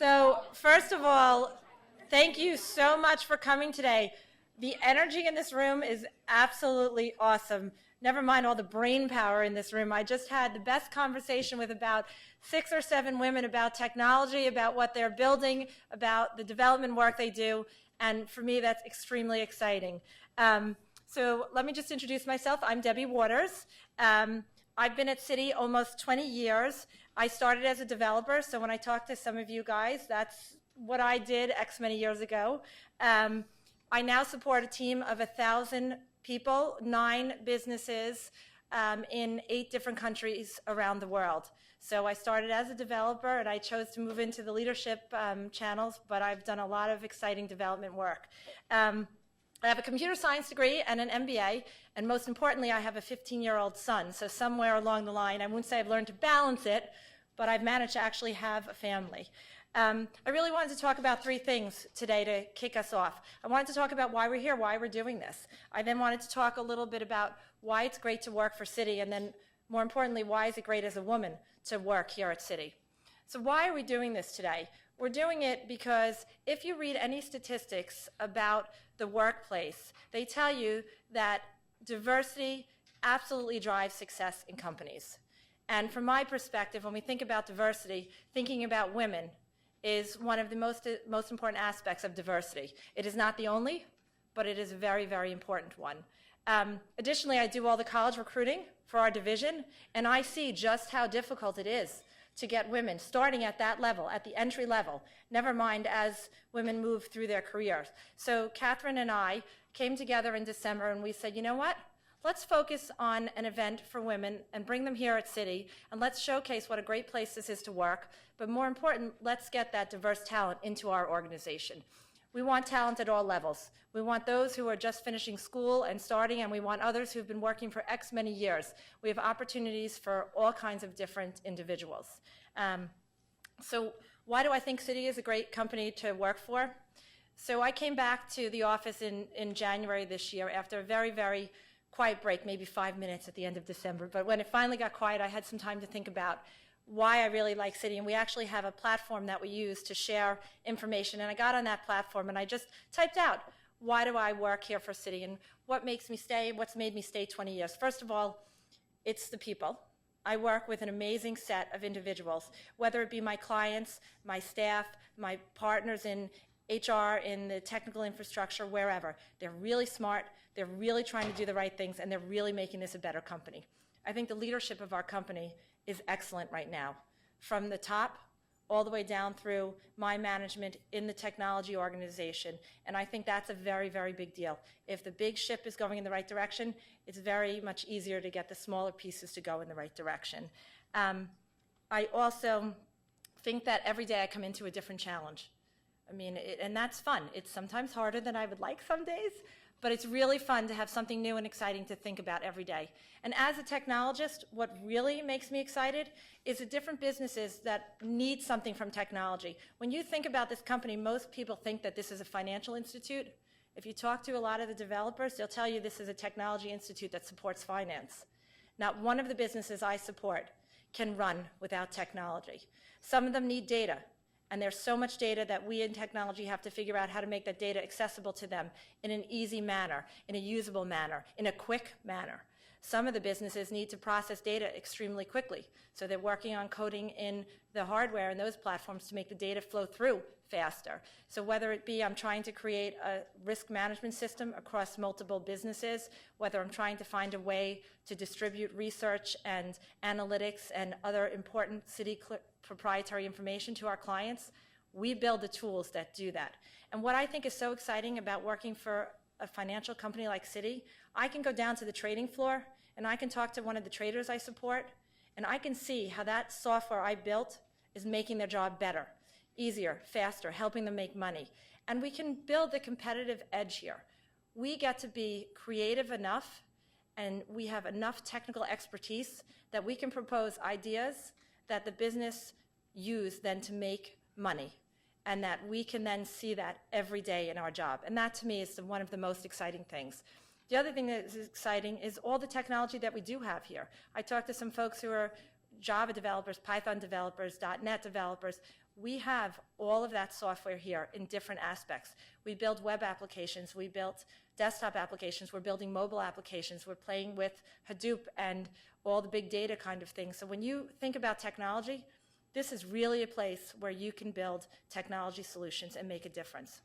So first of all, thank you so much for coming today. The energy in this room is absolutely awesome. Never mind all the brain power in this room. I just had the best conversation with about 6 or 7 women about technology, about what they're building, about the development work they do, and for me that's extremely exciting. So let me just introduce myself. I'm Debbie Waters. I've been at Citi almost 20 years. I started as a developer, so when I talk to some of you guys, that's what I did X many years ago. I now support a team of 1,000 people, 9 businesses in 8 different countries around the world. So I started as a developer, and I chose to move into the leadership channels, but I've done a lot of exciting development work. I have a computer science degree and an MBA, and most importantly, I have a 15-year-old son. So somewhere along the line, I wouldn't say I've learned to balance it, but I've managed to actually have a family. I really wanted to talk about 3 things today to kick us off. I wanted to talk about why we're here, why we're doing this. I then wanted to talk a little bit about why it's great to work for Citi, and then more importantly, why is it great as a woman to work here at Citi. So why are we doing this today? We're doing it because if you read any statistics about the workplace, they tell you that diversity absolutely drives success in companies. And from my perspective, when we think about diversity, thinking about women is one of the most important aspects of diversity. It is not the only, but it is a very, very important one. Additionally, I do all the college recruiting for our division, and I see just how difficult it is to get women starting at that level, at the entry level, never mind as women move through their careers. So Catherine and I came together in December and we said, you know what? Let's focus on an event for women and bring them here at Citi, and let's showcase what a great place this is to work. But more important, let's get that diverse talent into our organization. We want talent at all levels. We want those who are just finishing school and starting, and we want others who've been working for X many years. We have opportunities for all kinds of different individuals. So why do I think Citi is a great company to work for? So I came back to the office in January this year after a very, very quiet break, maybe 5 minutes at the end of December. But when it finally got quiet, I had some time to think about why I really like Citi, and we actually have a platform that we use to share information, and I got on that platform and I just typed out, why do I work here for Citi, and what makes me stay, what's made me stay 20 years. First of all, it's the people. I work with an amazing set of individuals, whether it be my clients, my staff, my partners in HR, in the technical infrastructure, wherever. They're really smart, they're really trying to do the right things, and they're really making this a better company. I think the leadership of our company is excellent right now, from the top all the way down through my management in the technology organization, and I think that's a very, very big deal. If the big ship is going in the right direction, it's very much easier to get the smaller pieces to go in the right direction. I also think that every day I come into a different challenge. I mean, and that's fun. It's sometimes harder than I would like some days, but it's really fun to have something new and exciting to think about every day. And as a technologist, what really makes me excited is the different businesses that need something from technology. When you think about this company, most people think that this is a financial institute. If you talk to a lot of the developers, they'll tell you this is a technology institute that supports finance. Not one of the businesses I support can run without technology. Some of them need data. And there's so much data that we in technology have to figure out how to make that data accessible to them in an easy manner, in a usable manner, in a quick manner. Some of the businesses need to process data extremely quickly, so they're working on coding in the hardware and those platforms to make the data flow through faster. So whether it be I'm trying to create a risk management system across multiple businesses, whether I'm trying to find a way to distribute research and analytics and other important Citi proprietary information to our clients, we build the tools that do that. And what I think is so exciting about working for a financial company like Citi, I can go down to the trading floor and I can talk to one of the traders I support, and I can see how that software I built is making their job better, easier, faster, helping them make money. And we can build the competitive edge here. We get to be creative enough, and we have enough technical expertise that we can propose ideas that the business use then to make money, and that we can then see that every day in our job. And that to me is one of the most exciting things. The other thing that is exciting is all the technology that we do have here. I talked to some folks who are Java developers, Python developers, .NET developers. We have all of that software here in different aspects. We build web applications. We built desktop applications. We're building mobile applications. We're playing with Hadoop and all the big data kind of things. So when you think about technology, this is really a place where you can build technology solutions and make a difference.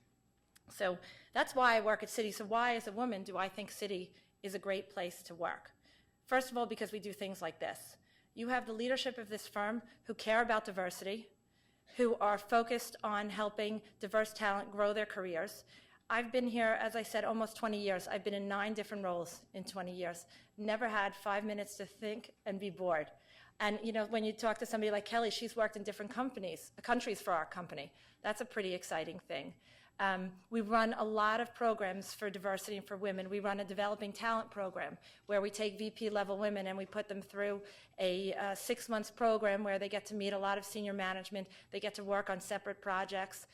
So that's why I work at Citi. So why, as a woman, do I think Citi is a great place to work? First of all, because we do things like this. You have the leadership of this firm who care about diversity, who are focused on helping diverse talent grow their careers. I've been here, as I said, almost 20 years. I've been in 9 different roles in 20 years. Never had 5 minutes to think and be bored. And you know, when you talk to somebody like Kelly, she's worked in different countries for our company. That's a pretty exciting thing. We run a lot of programs for diversity and for women. We run a developing talent program where we take VP level women and we put them through a 6-month program where they get to meet a lot of senior management. They get to work on separate projects.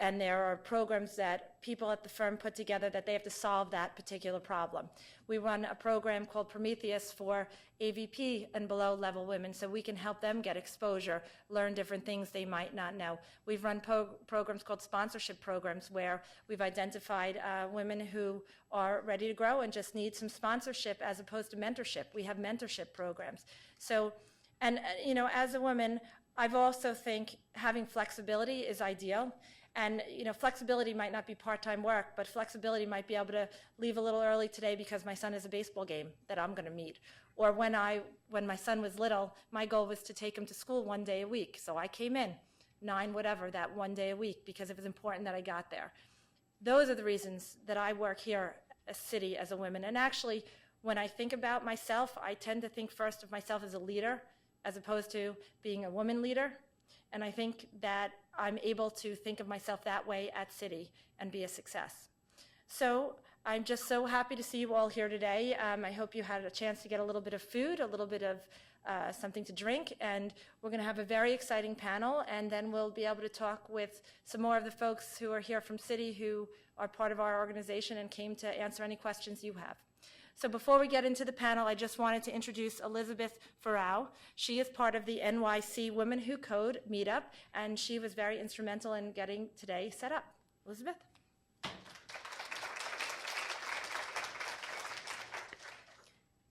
And there are programs that people at the firm put together that they have to solve that particular problem. We run a program called Prometheus for AVP and below level women so we can help them get exposure, learn different things they might not know. We've run programs called sponsorship programs where we've identified women who are ready to grow and just need some sponsorship as opposed to mentorship. We have mentorship programs. So, and you know, as a woman, I've also think having flexibility is ideal. And you know, flexibility might not be part-time work, but flexibility might be able to leave a little early today because my son has a baseball game that I'm going to meet. Or when my son was little, my goal was to take him to school 1 day a week. So I came in 9 whatever that 1 day a week because it was important that I got there. Those are the reasons that I work here at Citi as a woman. And actually, when I think about myself, I tend to think first of myself as a leader as opposed to being a woman leader. And I think that I'm able to think of myself that way at Citi and be a success. So I'm just so happy to see you all here today. I hope you had a chance to get a little bit of food, a little bit of something to drink, and we're going to have a very exciting panel, and then we'll be able to talk with some more of the folks who are here from Citi who are part of our organization and came to answer any questions you have. So before we get into the panel, I just wanted to introduce Elizabeth Farrow. She is part of the NYC Women Who Code meetup, and she was very instrumental in getting today set up. Elizabeth?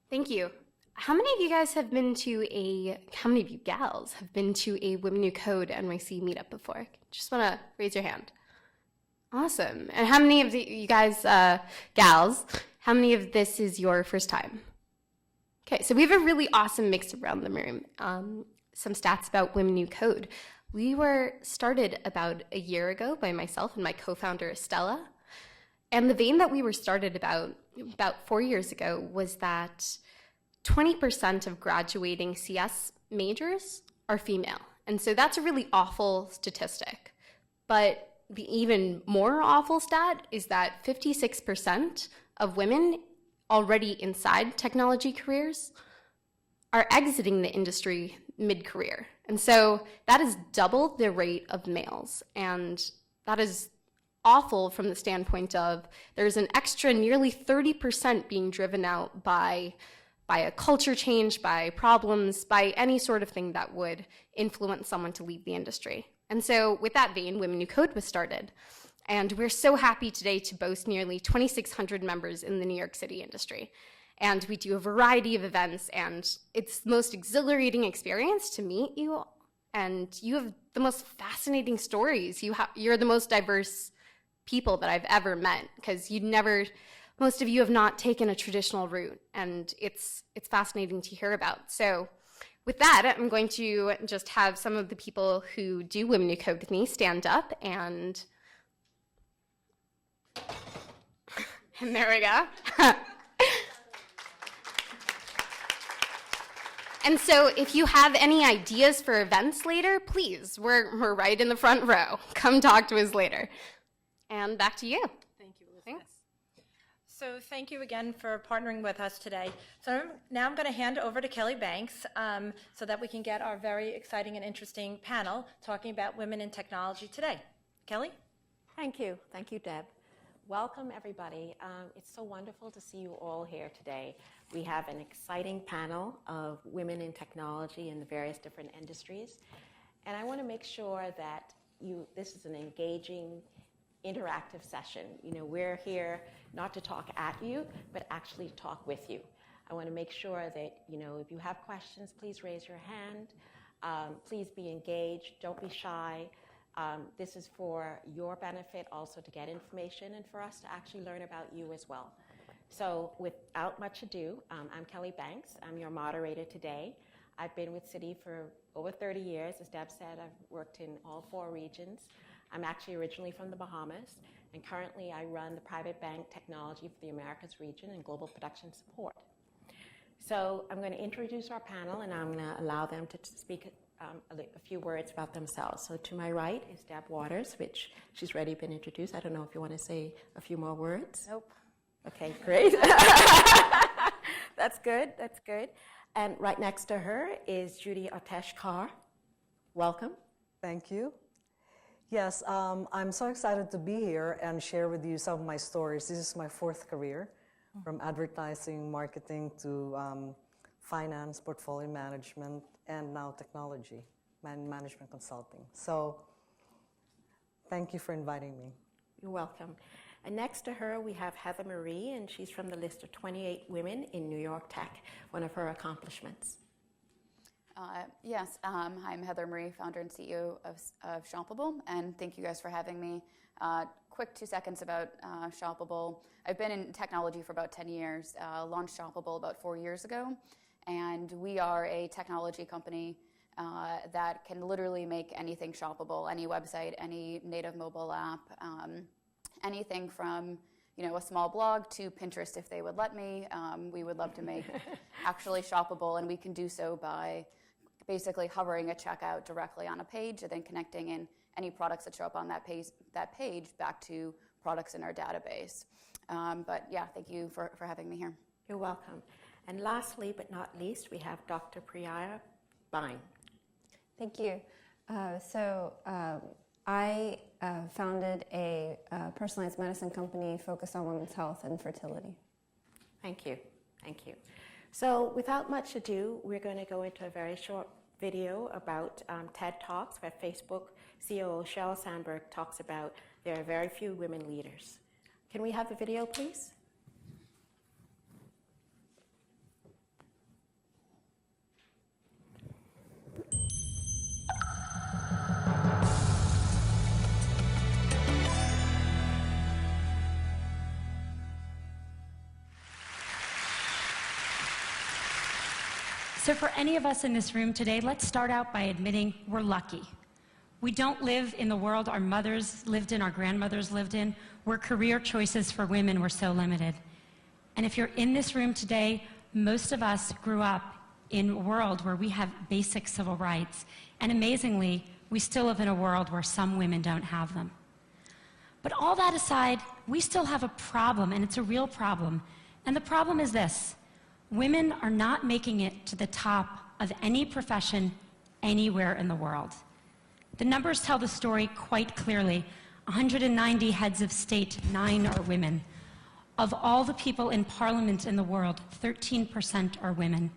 Thank you. How many of you gals have been to a Women Who Code NYC meetup before? Just want to raise your hand. Awesome. And how many of you guys, gals, how many of this is your first time? Okay, so we have a really awesome mix around the room. Some stats about Women Who Code. We were started about a year ago by myself and my co-founder, Estella. And the vein that we were started about 4 years ago was that 20% of graduating CS majors are female. And so that's a really awful statistic. But the even more awful stat is that 56% of women already inside technology careers are exiting the industry mid-career. And so that is double the rate of males. And that is awful from the standpoint of there's an extra nearly 30% being driven out by a culture change, by problems, by any sort of thing that would influence someone to leave the industry. And so with that vein, Women Who Code was started. And we're so happy today to boast nearly 2,600 members in the New York City industry. And we do a variety of events, and it's the most exhilarating experience to meet you. And you have the most fascinating stories. You're the most diverse people that I've ever met, because most of you have not taken a traditional route, and it's fascinating to hear about. So with that, I'm going to just have some of the people who do Women Who Code with me stand up, and there we go. And so if you have any ideas for events later, please, we're right in the front row. Come talk to us later. And back to you. Thank you, Elizabeth. So thank you again for partnering with us today. So now I'm going to hand over to Kelly Banks so that we can get our very exciting and interesting panel talking about women in technology today. Kelly? Thank you. Thank you, Deb. Welcome, everybody. It's so wonderful to see you all here today. We have an exciting panel of women in technology in the various different industries. And I want to make sure that this is an engaging, interactive session. We're here not to talk at you, but actually to talk with you. I want to make sure that, if you have questions, please raise your hand. Please be engaged. Don't be shy. This is for your benefit also to get information and for us to actually learn about you as well. So without much ado, I'm Kelly Banks. I'm your moderator today. I've been with Citi for over 30 years. As Deb said, I've worked in all 4 regions. I'm actually originally from the Bahamas, and currently I run the private bank technology for the Americas region and global production support. So I'm going to introduce our panel, and I'm going to allow them to speak a few words about themselves. So to my right is Deb Waters, which she's already been introduced. I don't know if you want to say a few more words. Nope. Okay, great. That's good. That's good. And right next to her is Judy Oteshkar. Welcome. Thank you. Yes, I'm so excited to be here and share with you some of my stories. This is my 4th career, from advertising, marketing to finance, portfolio management, and now technology, management consulting. So thank you for inviting me. You're welcome. And next to her, we have Heather Marie, and she's from the list of 28 women in New York Tech, one of her accomplishments. Yes, I'm Heather Marie, founder and CEO of Shoppable, and thank you guys for having me. Quick 2 seconds about Shoppable. I've been in technology for about 10 years, launched Shoppable about 4 years ago, and we are a technology company that can literally make anything shoppable, any website, any native mobile app, anything from a small blog to Pinterest if they would let me. We would love to make actually shoppable, and we can do so by basically hovering a checkout directly on a page and then connecting in any products that show up on that page back to products in our database. But yeah, thank you for having me here. You're welcome. And lastly, but not least, we have Dr. Priya Bine. Thank you. I founded a personalized medicine company focused on women's health and fertility. Thank you. Thank you. So without much ado, we're going to go into a very short video about TED Talks, where Facebook COO Sheryl Sandberg talks about there are very few women leaders. Can we have the video, please? So for any of us in this room today, let's start out by admitting we're lucky. We don't live in the world our mothers lived in, our grandmothers lived in, where career choices for women were so limited. And if you're in this room today, most of us grew up in a world where we have basic civil rights. And amazingly, we still live in a world where some women don't have them. But all that aside, we still have a problem, and it's a real problem. And the problem is this: women are not making it to the top of any profession anywhere in the world. The numbers tell the story quite clearly. 190 heads of state, 9 are women. Of all the people in parliament in the world, 13% are women.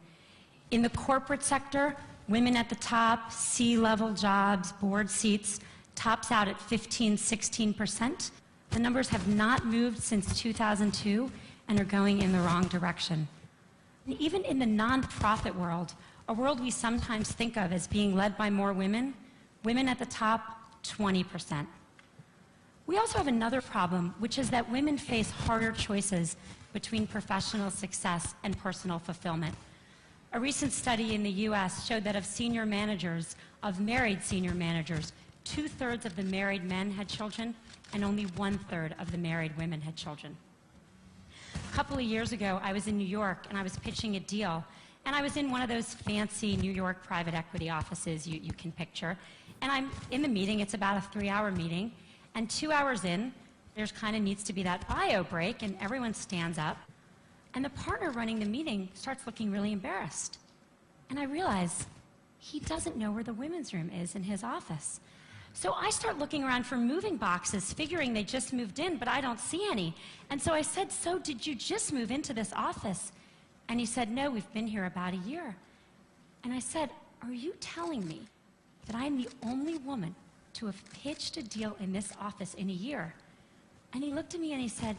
In the corporate sector, women at the top, C-level jobs, board seats, tops out at 15, 16%. The numbers have not moved since 2002 and are going in the wrong direction. And even in the nonprofit world, a world we sometimes think of as being led by more women, women at the top, 20%. We also have another problem, which is that women face harder choices between professional success and personal fulfillment. A recent study in the US showed that of senior managers, of married senior managers, 2/3 of the married men had children, and only 1/3 of the married women had children. A couple of years ago, I was in New York, and I was pitching a deal, and I was in one of those fancy New York private equity offices you can picture, and I'm in the meeting. It's about a 3-hour meeting, and 2 hours in, there's kind of needs to be that bio break, and everyone stands up, and the partner running the meeting starts looking really embarrassed. And I realize he doesn't know where the women's room is in his office. So I start looking around for moving boxes, figuring they just moved in, but I don't see any. And so I said, "So did you just move into this office?" And he said, "No, we've been here about a year." And I said, "Are you telling me that I'm the only woman to have pitched a deal in this office in a year. And he looked at me and he said,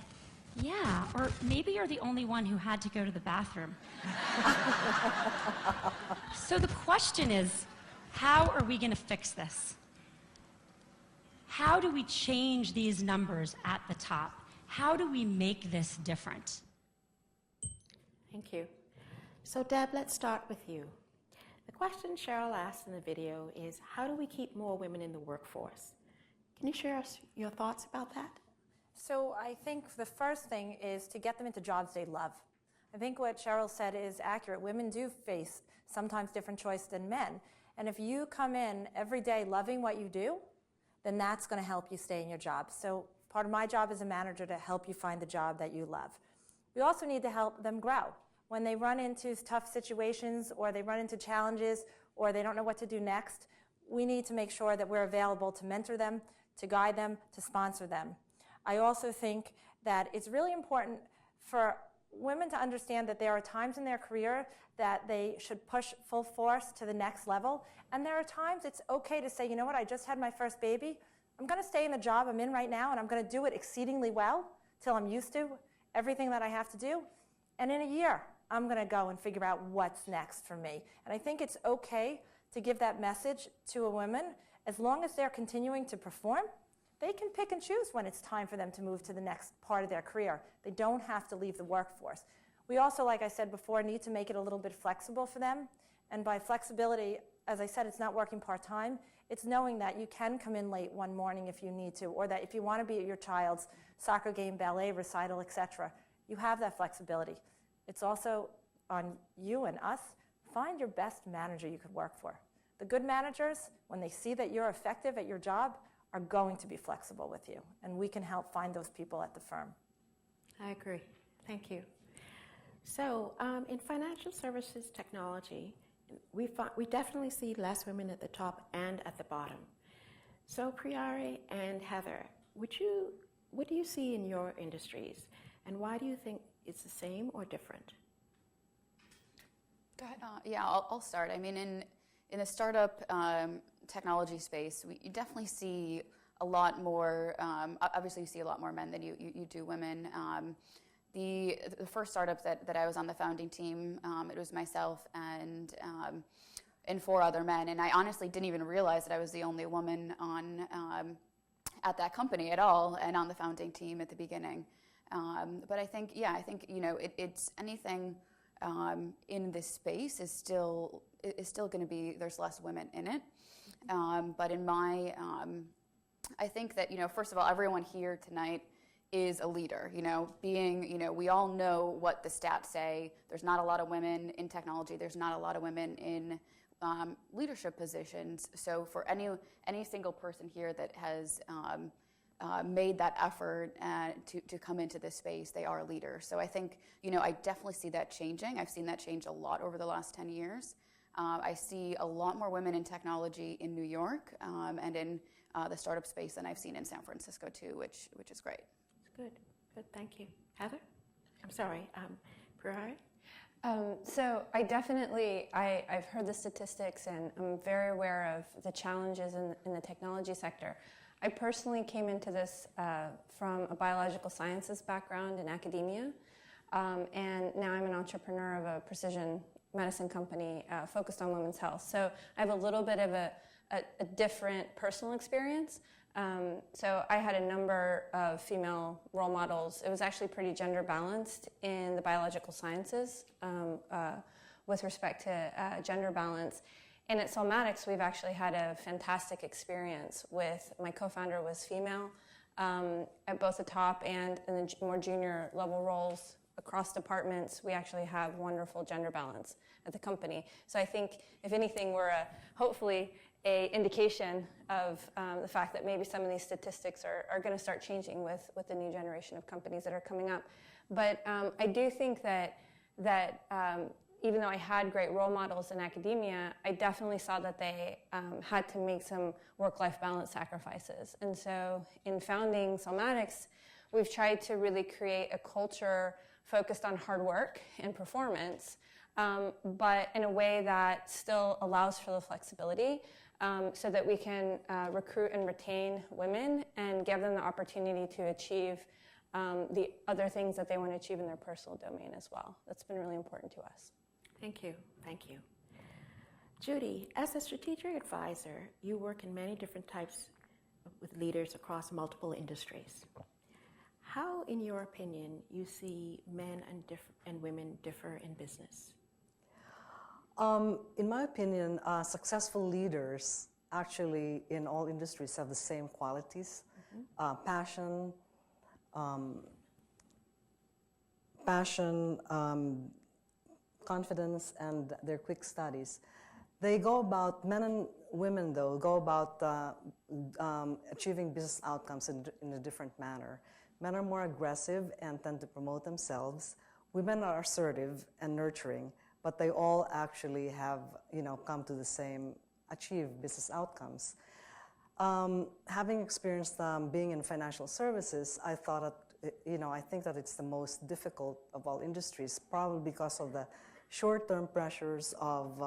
yeah, or maybe you're the only one who had to go to the bathroom. So the question is, how are we going to fix this? How do we change these numbers at the top? How do we make this different? Thank you. So Deb, let's start with you. The question Cheryl asked in the video is, how do we keep more women in the workforce? Can you share us your thoughts about that? So I think the first thing is to get them into jobs they love. I think what Cheryl said is accurate. Women do face sometimes different choice than men. And if you come in every day loving what you do, then that's going to help you stay in your job. So part of my job as a manager to help you find the job that you love. We also need to help them grow. When they run into tough situations or they run into challenges or they don't know what to do next, we need to make sure that we're available to mentor them, to guide them, to sponsor them. I also think that it's really important for women to understand that there are times in their career that they should push full force to the next level. And there are times it's okay to say, you know what, I just had my first baby. I'm going to stay in the job I'm in right now, and I'm going to do it exceedingly well till I'm used to everything that I have to do. And in a year, I'm going to go and figure out what's next for me. And I think it's okay to give that message to a woman. As long as they're continuing to perform, they can pick and choose when it's time for them to move to the next part of their career. They don't have to leave the workforce. We also, like I said before, need to make it a little bit flexible for them. And by flexibility, as I said, it's not working part-time. It's knowing that you can come in late one morning if you need to, or that if you want to be at your child's soccer game, ballet recital, etc., you have that flexibility. It's also on you and us. Find your best manager you could work for. The good managers, when they see that you're effective at your job, are going to be flexible with you, and we can help find those people at the firm. I agree. Thank you. So in financial services technology, we definitely see less women at the top and at the bottom. So Priyari and Heather, what do you see in your industries, and why do you think it's the same or different? Go ahead. Yeah, I'll start. I mean, in the startup technology space, you definitely see a lot more, obviously you see a lot more men than you do women. The first startup that I was on the founding team, it was myself and 4 other men, and I honestly didn't even realize that I was the only woman on at that company at all and on the founding team at the beginning. But I think, it's anything in this space is still going to be, there's less women in it. But in my, I think that, first of all, everyone here tonight is a leader, we all know what the stats say. There's not a lot of women in technology. There's not a lot of women in leadership positions. So for any single person here that has made that effort to come into this space, they are a leader. So I think, I definitely see that changing. I've seen that change a lot over the last 10 years. I see a lot more women in technology in New York and in the startup space than I've seen in San Francisco too, which is great. Good, thank you. Heather? I'm sorry, Priyari? So I definitely, I've heard the statistics and I'm very aware of the challenges in the technology sector. I personally came into this from a biological sciences background in academia, and now I'm an entrepreneur of a precision medicine company focused on women's health. So I have a little bit of a different personal experience. So I had a number of female role models. It was actually pretty gender balanced in the biological sciences with respect to gender balance. And at Solmatics, we've actually had a fantastic experience with, my co-founder was female at both the top and in the more junior level roles across departments. We actually have wonderful gender balance at the company. So I think, if anything, we're hopefully a indication of the fact that maybe some of these statistics are going to start changing with the new generation of companies that are coming up. But I do think that even though I had great role models in academia, I definitely saw that they had to make some work-life balance sacrifices. And so in founding Solmatics, we've tried to really create a culture focused on hard work and performance, but in a way that still allows for the flexibility. so that we can recruit and retain women and give them the opportunity to achieve the other things that they want to achieve in their personal domain as well. That's been really important to us. Thank you. Thank you. Judy, as a strategic advisor, you work in many different types with leaders across multiple industries. How, in your opinion, you see men and women differ in business? In my opinion, successful leaders actually in all industries have the same qualities: passion, confidence, and their quick studies. They go about, men and women though, go about achieving business outcomes in a different manner. Men are more aggressive and tend to promote themselves. Women are assertive and nurturing, but they all actually have, come to the same, achieve business outcomes. Having experienced being in financial services, I thought that, I think that it's the most difficult of all industries, probably because of the short-term pressures of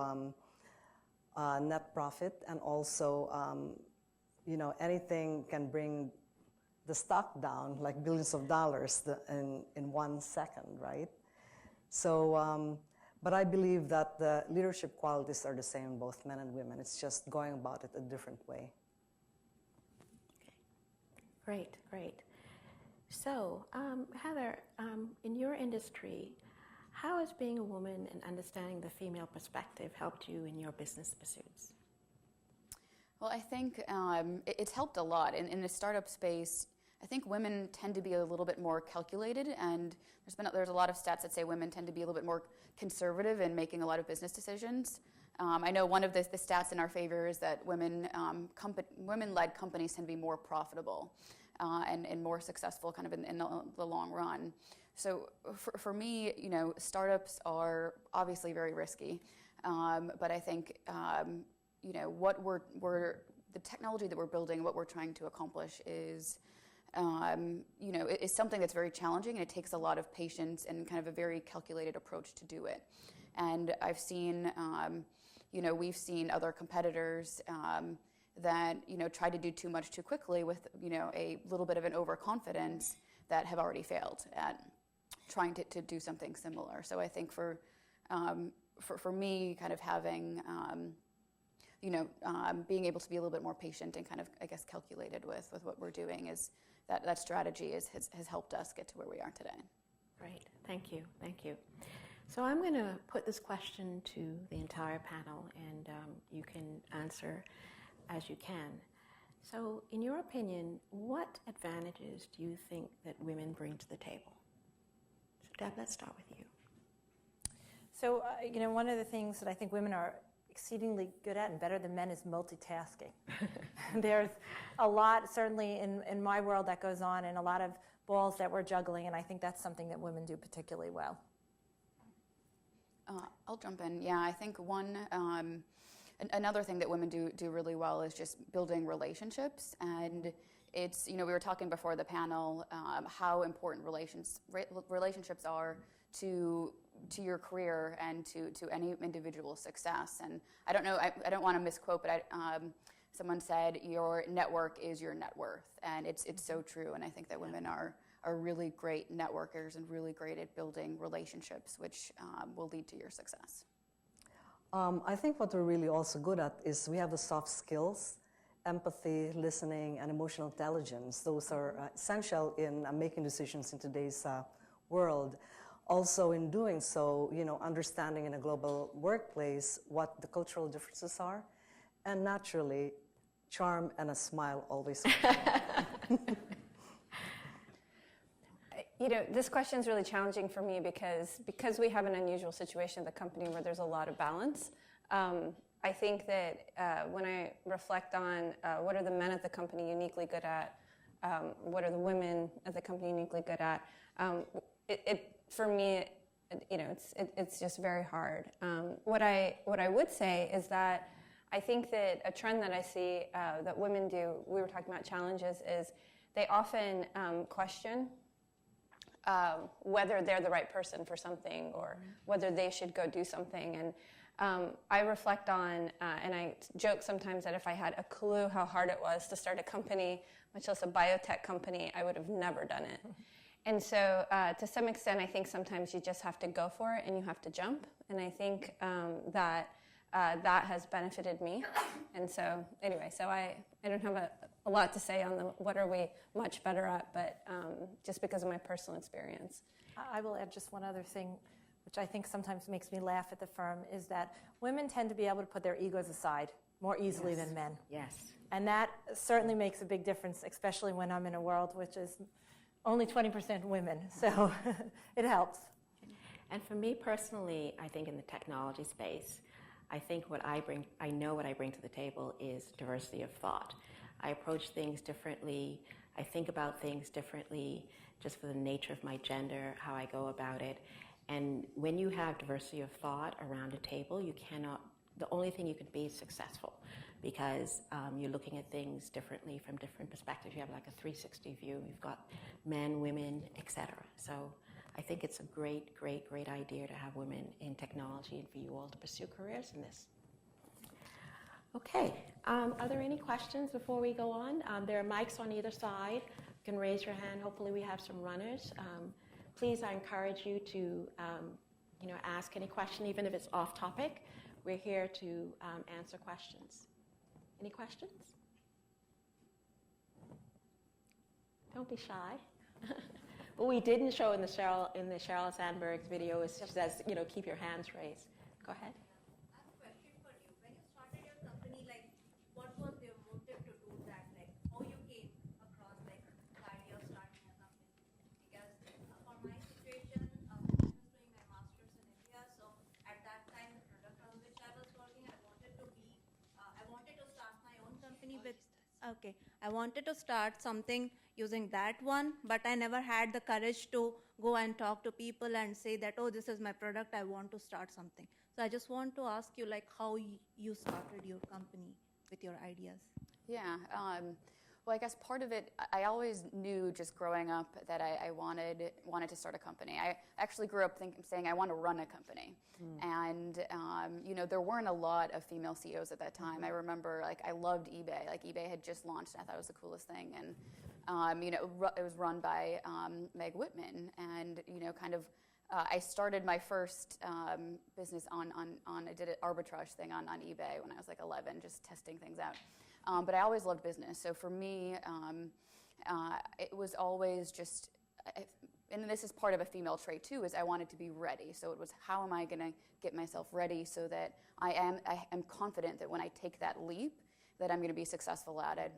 net profit, and also, anything can bring the stock down, like billions of dollars in 1 second, right? So, but I believe that the leadership qualities are the same in both men and women. It's just going about it a different way. Okay. Great. So, Heather, in your industry, how has being a woman and understanding the female perspective helped you in your business pursuits? Well, I think it's helped a lot. In the startup space, I think women tend to be a little bit more calculated, and there's a lot of stats that say women tend to be a little bit more conservative in making a lot of business decisions. I know one of the stats in our favor is that women-led companies tend to be more profitable and more successful kind of in the long run. So for me, startups are obviously very risky, but I think what the technology that we're building, what we're trying to accomplish is is something that's very challenging, and it takes a lot of patience and kind of a very calculated approach to do it. And I've seen, we've seen other competitors that try to do too much too quickly with a little bit of an overconfidence that have already failed at trying to do something similar. So I think for me, kind of having being able to be a little bit more patient and kind of, I guess, calculated with what we're doing is that strategy has helped us get to where we are today. Great. Thank you. So I'm going to put this question to the entire panel, and you can answer as you can. So in your opinion, what advantages do you think that women bring to the table? So Deb, let's start with you. So, one of the things that I think women are exceedingly good at and better than men is multitasking. There's a lot, certainly in my world, that goes on, and a lot of balls that we're juggling, and I think that's something that women do particularly well. I'll jump in. Yeah, I think another thing that women do really well is just building relationships, and it's we were talking before the panel how important relationships are to your career and to any individual's success. And I don't know, I don't want to misquote, but someone said your network is your net worth, and it's so true. And I think that women are really great networkers and really great at building relationships, which will lead to your success. I think what we're really also good at is we have the soft skills, empathy, listening, and emotional intelligence. Those are essential in making decisions in today's world. Also, in doing so, understanding in a global workplace what the cultural differences are, and naturally, charm and a smile always. This question is really challenging for me because we have an unusual situation at the company where there's a lot of balance. I think that when I reflect on what are the men at the company uniquely good at, what are the women at the company uniquely good at, for me, it's just very hard. What I would say is that I think that a trend that I see that women do, we were talking about challenges, is they often question whether they're the right person for something or whether they should go do something. I reflect on, and I joke sometimes that if I had a clue how hard it was to start a company, much less a biotech company, I would have never done it. And so to some extent, I think sometimes you just have to go for it and you have to jump. And I think that has benefited me. And so anyway, so I don't have a lot to say on what are we much better at, but just because of my personal experience. I will add just one other thing, which I think sometimes makes me laugh at the firm, is that women tend to be able to put their egos aside more easily than men. Yes. And that certainly makes a big difference, especially when I'm in a world which is only 20% women. So it helps. And for me personally, I think in the technology space, I think I know what I bring to the table is diversity of thought. I approach things differently. I think about things differently just for the nature of my gender, how I go about it. And when you have diversity of thought around a table, the only thing you can be is successful, because you're looking at things differently from different perspectives. You have like a 360 view. You've got men, women, etc. So I think it's a great idea to have women in technology and for you all to pursue careers in this. Okay, are there any questions before we go on? There are mics on either side. You can raise your hand. Hopefully we have some runners. Please, I encourage you to ask any question, even if it's off topic. We're here to answer questions. Any questions? Don't be shy. What we didn't show in the Sheryl Sandberg's video is she says, keep your hands raised. Go ahead. I have a question for you. When you started your company, what was your motive to do that? How you came across the idea of starting a company? Because for my situation, I was doing my master's in India, so at that time, the product on which I was working, I wanted to start my own company with. Okay, I wanted to start something using that one, but I never had the courage to go and talk to people and say that, oh, this is my product, I want to start something. So I just want to ask you, how you started your company with your ideas. Yeah. Well, I guess part of it, I always knew just growing up that I wanted to start a company. I actually grew up saying I want to run a company. And, there weren't a lot of female CEOs at that time. I remember, I loved eBay. eBay had just launched, and I thought it was the coolest thing. And, it was run by Meg Whitman. And, I started my first business I did an arbitrage thing on eBay when I was 11, just testing things out. But I always loved business. So for me, it was always just, and this is part of a female trait too, is I wanted to be ready. So it was, how am I going to get myself ready so that I am confident that when I take that leap, that I'm going to be successful at it,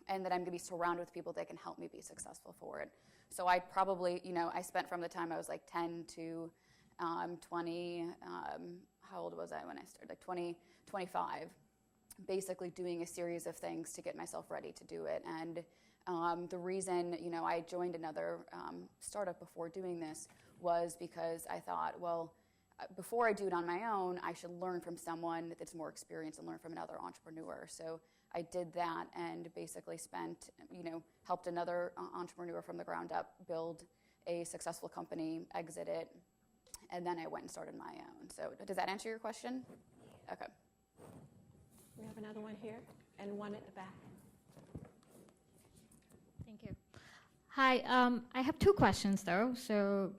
and that I'm going to be surrounded with people that can help me be successful for it. So I probably, I spent from the time I was 10 to 20, how old was I when I started? 25. Basically doing a series of things to get myself ready to do it. And the reason, I joined another startup before doing this was because I thought, well, before I do it on my own, I should learn from someone that's more experienced and learn from another entrepreneur. So I did that and basically helped another entrepreneur from the ground up build a successful company, exit it, and then I went and started my own. So does that answer your question? Okay. We have another one here and one at the back. Thank you. Hi, I have two questions though. So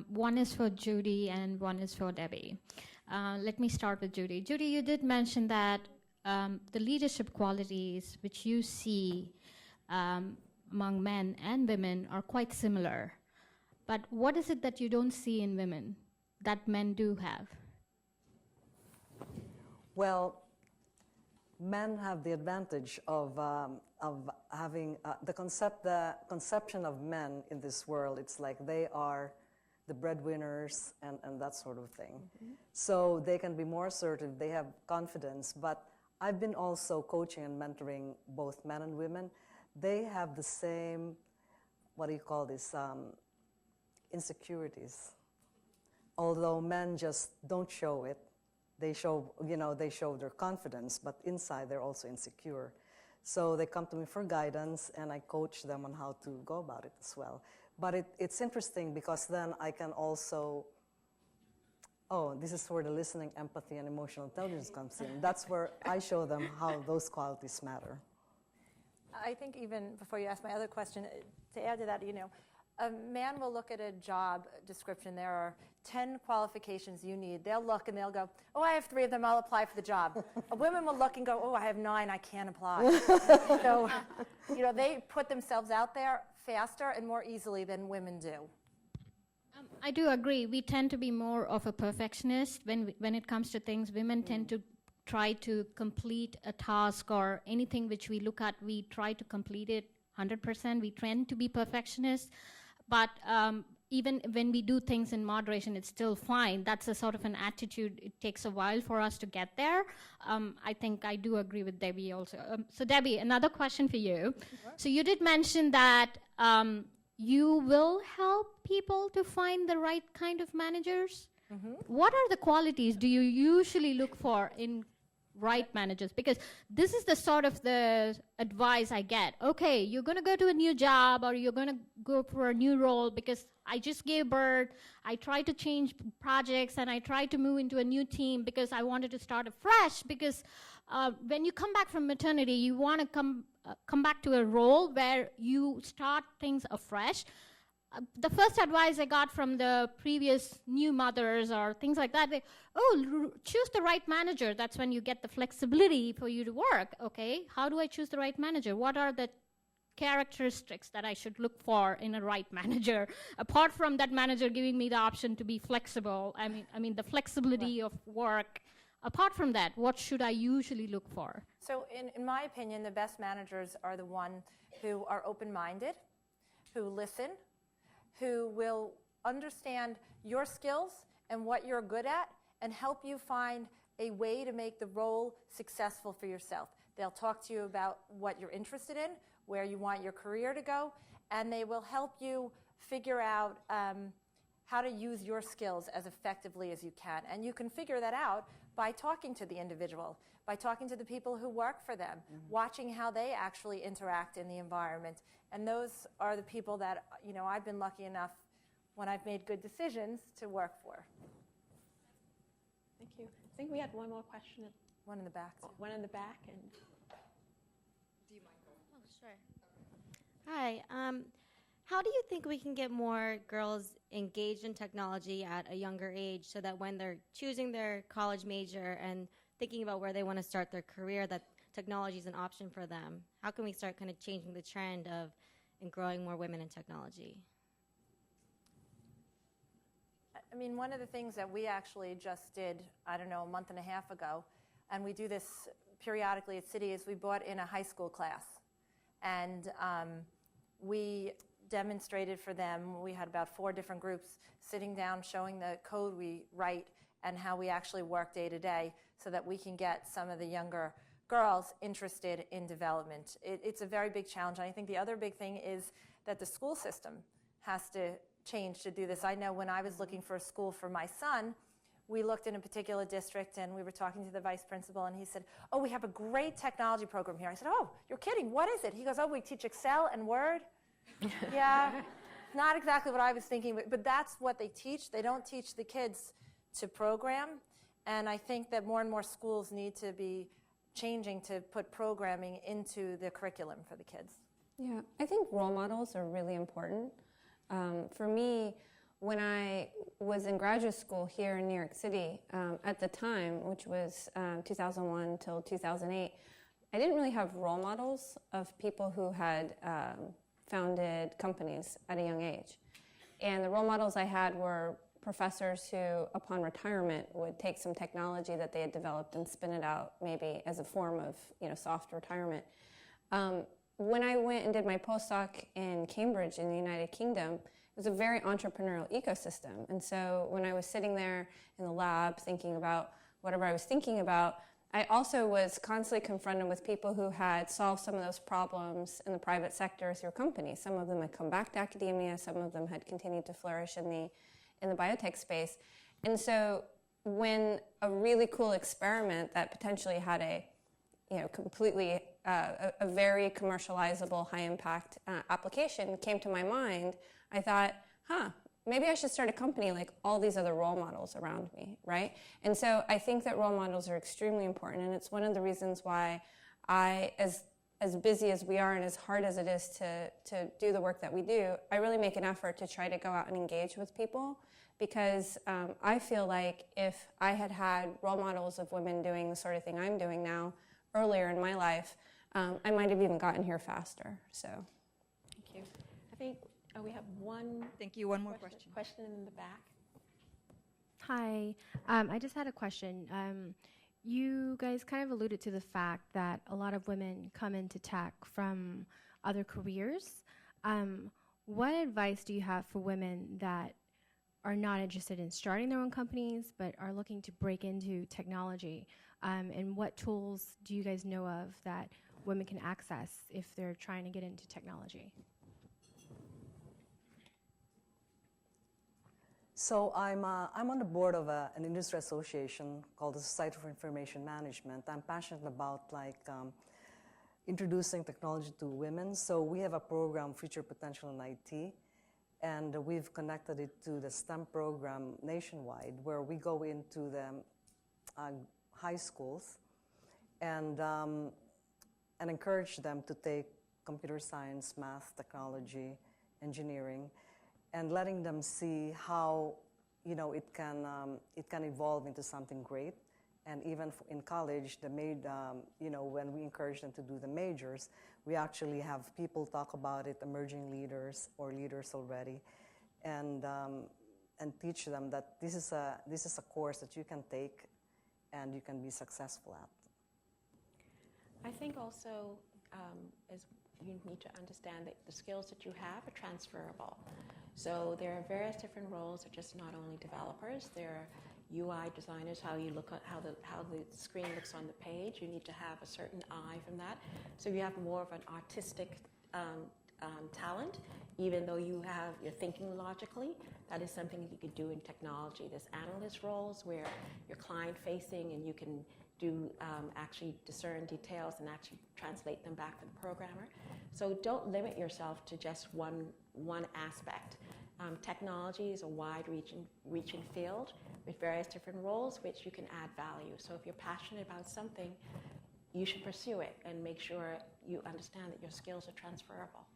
one is for Judy and one is for Debbie. Let me start with Judy. Judy, you did mention that the leadership qualities which you see among men and women are quite similar. But what is it that you don't see in women that men do have? Well, men have the advantage of having the conception of men in this world. It's like they are the breadwinners and that sort of thing. Mm-hmm. So they can be more assertive, they have confidence, but I've been also coaching and mentoring both men and women. They have the same, insecurities. Although men just don't show it. They show their confidence, but inside they're also insecure. So they come to me for guidance, and I coach them on how to go about it as well. But it's interesting because then I can also oh, this is where the listening, empathy, and emotional intelligence comes in. That's where I show them how those qualities matter. I think even before you ask my other question, to add to that, a man will look at a job description. There are 10 qualifications you need. They'll look and they'll go, oh, I have 3 of them, I'll apply for the job. A woman will look and go, oh, I have 9, I can't apply. So, they put themselves out there faster and more easily than women do. I do agree. We tend to be more of a perfectionist when it comes to things. Women tend to try to complete a task or anything which we look at, we try to complete it 100%. We tend to be perfectionists. But even when we do things in moderation, it's still fine. That's a sort of an attitude. It takes a while for us to get there. I think I do agree with Debbie also. So Debbie, another question for you. Sure. So you did mention that you will help people to find the right kind of managers. Mm-hmm. What are the qualities do you usually look for in right managers? Because this is the sort of the advice I get. Okay, you're going to go to a new job or you're going to go for a new role because I just gave birth. I tried to change projects and I tried to move into a new team because I wanted to start afresh. Because when you come back from maternity, you want to come back to a role where you start things afresh. The first advice I got from the previous new mothers or things like that, choose the right manager. That's when you get the flexibility for you to work. Okay, how do I choose the right manager? What are the characteristics that I should look for in a right manager? Apart from that manager giving me the option to be flexible, I mean the flexibility of work. Apart from that, what should I usually look for? So in my opinion, the best managers are the ones who are open-minded, who listen, who will understand your skills and what you're good at and help you find a way to make the role successful for yourself. They'll talk to you about what you're interested in, where you want your career to go, and they will help you figure out how to use your skills as effectively as you can. And you can figure that out by talking to the individual, by talking to the people who work for them, watching how they actually interact in the environment. And those are the people that, I've been lucky enough when I've made good decisions to work for. Thank you. I think we had one more question. One in the back. One in the back. And do you mind going? Oh, sure. Hi. How do you think we can get more girls engaged in technology at a younger age so that when they're choosing their college major and thinking about where they want to start their career, that technology is an option for them? How can we start kind of changing the trend of and growing more women in technology? I mean, one of the things that we actually just did, a month and a half ago, and we do this periodically at Citi, is we brought in a high school class. And we demonstrated for them, we had about 4 different groups sitting down showing the code we write and how we actually work day to day so that we can get some of the younger girls interested in development. It's a very big challenge. And I think the other big thing is that the school system has to change to do this. I know when I was looking for a school for my son, we looked in a particular district and we were talking to the vice principal and he said, oh, we have a great technology program here. I said, oh, you're kidding, what is it? He goes, oh, we teach Excel and Word. Yeah, not exactly what I was thinking, but that's what they teach. They don't teach the kids to program. And I think that more and more schools need to be changing to put programming into the curriculum for the kids. Yeah, I think role models are really important. For me, when I was in graduate school here in New York City, at the time, which was 2001 till 2008, I didn't really have role models of people who had founded companies at a young age. And the role models I had were professors who, upon retirement, would take some technology that they had developed and spin it out maybe as a form of soft retirement. When I went and did my postdoc in Cambridge in the United Kingdom, it was a very entrepreneurial ecosystem. And so when I was sitting there in the lab thinking about whatever I was thinking about, I also was constantly confronted with people who had solved some of those problems in the private sector through companies. Some of them had come back to academia, some of them had continued to flourish in the biotech space. And so when a really cool experiment that potentially had a completely a very commercializable, high impact application came to my mind, I thought, maybe I should start a company like all these other role models around me, right? And so I think that role models are extremely important, and it's one of the reasons why I, as busy as we are and as hard as it is to do the work that we do, I really make an effort to try to go out and engage with people, because I feel like if I had had role models of women doing the sort of thing I'm doing now earlier in my life, I might have even gotten here faster. So, Thank you. I think we have one. Thank you. One more question. Question in the back. Hi, I just had a question. You guys kind of alluded to the fact that a lot of women come into tech from other careers. What advice do you have for women that are not interested in starting their own companies but are looking to break into technology? And what tools do you guys know of that women can access if they're trying to get into technology? So I'm on the board of an industry association called the Society for Information Management. I'm passionate about introducing technology to women. So we have a program, Future Potential in IT, and we've connected it to the STEM program nationwide, where we go into the high schools and encourage them to take computer science, math, technology, engineering, and letting them see how it can evolve into something great. And even in college, when we encourage them to do the majors, we actually have people talk about it, emerging leaders or leaders already, and teach them that this is a course that you can take and you can be successful at. I think also as you need to understand that the skills that you have are transferable. So there are various different roles. They're just not only developers. There are UI designers, how you look at how the screen looks on the page. You need to have a certain eye from that. So you have more of an artistic talent, even though you're thinking logically. That is something that you could do in technology. There's analyst roles where you're client facing and you can do actually discern details and actually translate them back to the programmer. So don't limit yourself to just one aspect. Technology is a wide-reaching field with various different roles which you can add value. So if you're passionate about something, you should pursue it and make sure you understand that your skills are transferable.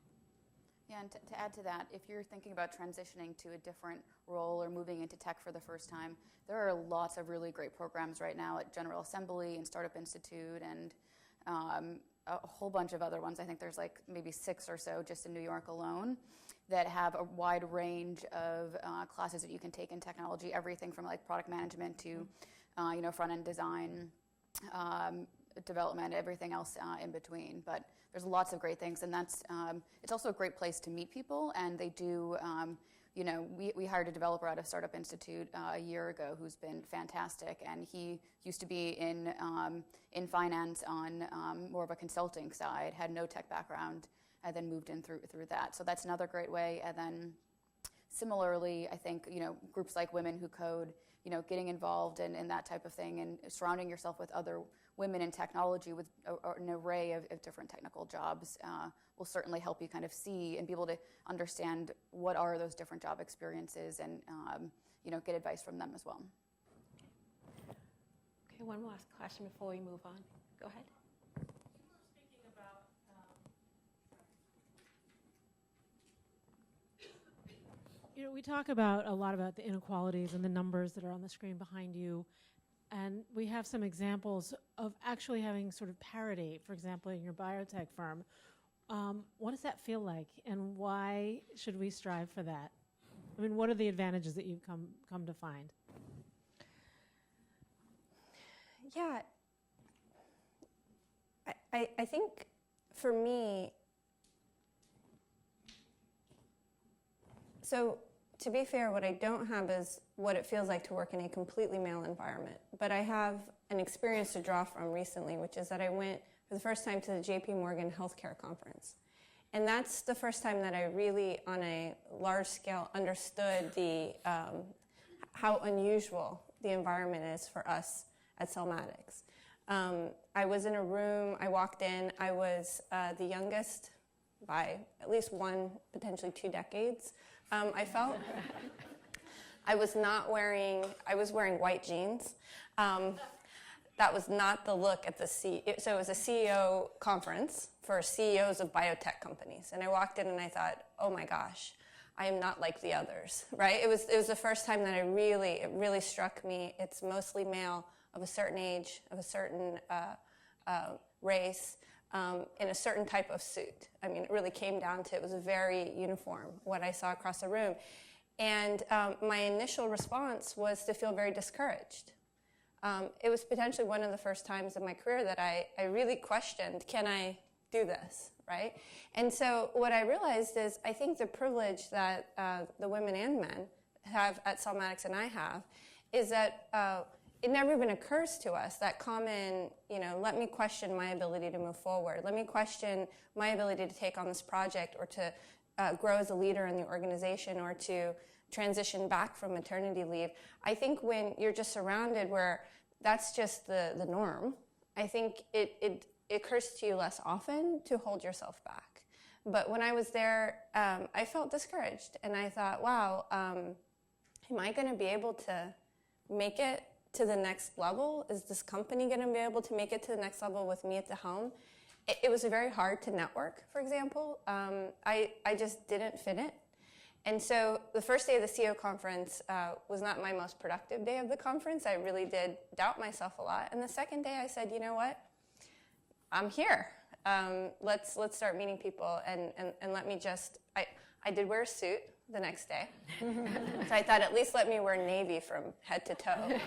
Yeah, and to add to that, if you're thinking about transitioning to a different role or moving into tech for the first time, there are lots of really great programs right now at General Assembly and Startup Institute and a whole bunch of other ones. I think there's like maybe 6 or so just in New York alone that have a wide range of classes that you can take in technology, everything from like product management to front-end design, development, everything else in between. But there's lots of great things, and that's it's also a great place to meet people. And they do, we hired a developer out of Startup Institute a year ago who's been fantastic, and he used to be in finance on more of a consulting side, had no tech background, and then moved in through that. So that's another great way. And then similarly, I think groups like Women Who Code, getting involved in that type of thing and surrounding yourself with other women in technology with an array of different technical jobs will certainly help you kind of see and be able to understand what are those different job experiences and get advice from them as well. Okay, one last question before we move on. Go ahead. We talk a lot about the inequalities and the numbers that are on the screen behind you, and we have some examples of actually having sort of parity, for example, in your biotech firm. What does that feel like, and why should we strive for that? I mean, what are the advantages that you've come to find? Yeah, I think for me, so to be fair, what I don't have is what it feels like to work in a completely male environment. But I have an experience to draw from recently, which is that I went for the first time to the JP Morgan Healthcare Conference. And that's the first time that I really, on a large scale, understood how unusual the environment is for us at Cellmatics. I was in a room, I walked in, I was the youngest by at least 1, potentially 2 decades. I felt I was wearing white jeans. That was not the look at so it was a CEO conference for CEOs of biotech companies. And I walked in and I thought, oh my gosh, I am not like the others, right? It was the first time that it really struck me. It's mostly male of a certain age, of a certain race, in a certain type of suit. I mean, it really came down to, it was very uniform, what I saw across the room. And my initial response was to feel very discouraged. It was potentially one of the first times in my career that I really questioned, can I do this, right? And so what I realized is, I think the privilege that the women and men have at Cellmatics, and I have, is that it never even occurs to us, that common, let me question my ability to move forward. Let me question my ability to take on this project, or to grow as a leader in the organization, or to transition back from maternity leave. I think when you're just surrounded where that's just the norm, I think it occurs to you less often to hold yourself back. But when I was there, I felt discouraged, and I thought, wow, am I going to be able to make it to the next level? Is this company going to be able to make it to the next level with me at the helm? It was very hard to network, for example. I just didn't fit in. And so the first day of the CEO conference was not my most productive day of the conference. I really did doubt myself a lot. And the second day I said, you know what? I'm here. Let's start meeting people, and let me just, I did wear a suit the next day. So I thought, at least let me wear navy from head to toe.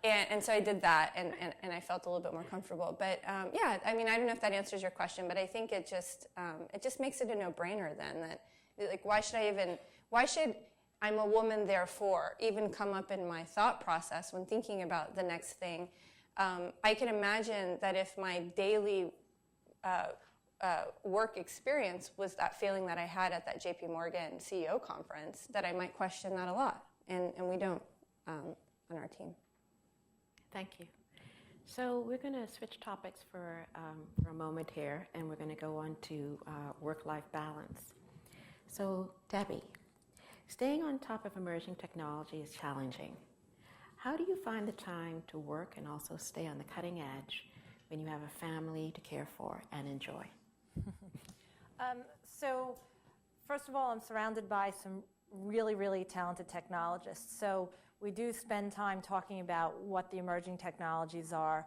And so I did that, and I felt a little bit more comfortable. But yeah, I mean, I don't know if that answers your question, but I think it just makes it a no-brainer then, that, like, why should I'm a woman, therefore, even come up in my thought process when thinking about the next thing. I can imagine that if my daily work experience was that feeling that I had at that JP Morgan CEO conference, that I might question that a lot, and we don't on our team. Thank you. So we're going to switch topics for a moment here, and we're going to go on to work-life balance. So Debbie, staying on top of emerging technology is challenging. How do you find the time to work and also stay on the cutting edge when you have a family to care for and enjoy? So first of all, I'm surrounded by some really, really talented technologists. So we do spend time talking about what the emerging technologies are,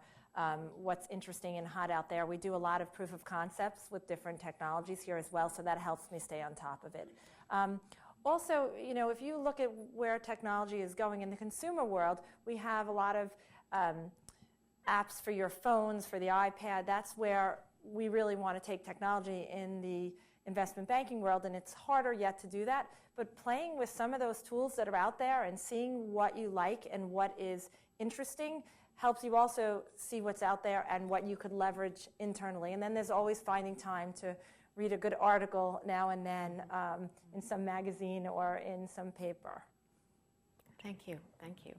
what's interesting and hot out there. We do a lot of proof of concepts with different technologies here as well, so that helps me stay on top of it. Also, if you look at where technology is going in the consumer world, we have a lot of apps for your phones, for the iPad. That's where we really want to take technology in the investment banking world, and it's harder yet to do that. But playing with some of those tools that are out there and seeing what you like and what is interesting helps you also see what's out there and what you could leverage internally. And then there's always finding time to read a good article now and then in some magazine or in some paper. Thank you. Thank you.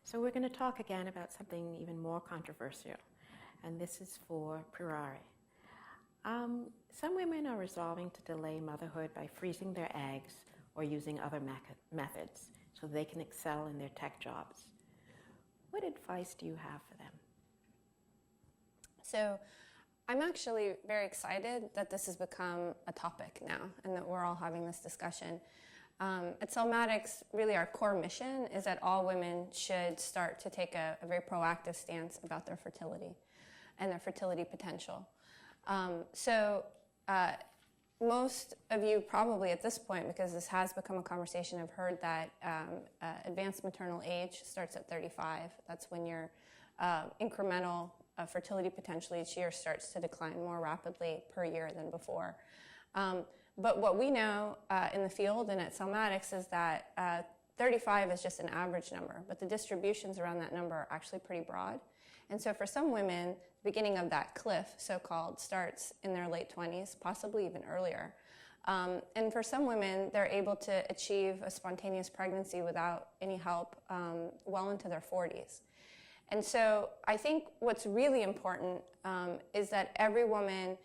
So we're going to talk again about something even more controversial, and this is for Pirari. Some women are resolving to delay motherhood by freezing their eggs or using other methods so they can excel in their tech jobs. What advice do you have for them? So I'm actually very excited that this has become a topic now, and that we're all having this discussion. At Cellmatics, really our core mission is that all women should start to take a very proactive stance about their fertility and their fertility potential. Most of you probably at this point, because this has become a conversation, have heard that advanced maternal age starts at 35. That's when your incremental fertility potential each year starts to decline more rapidly per year than before. But what we know in the field and at Cellmatics is that 35 is just an average number, but the distributions around that number are actually pretty broad. And so for some women, the beginning of that cliff, so-called, starts in their late 20s, possibly even earlier. And for some women, they're able to achieve a spontaneous pregnancy without any help well into their 40s. And so I think what's really important is that every woman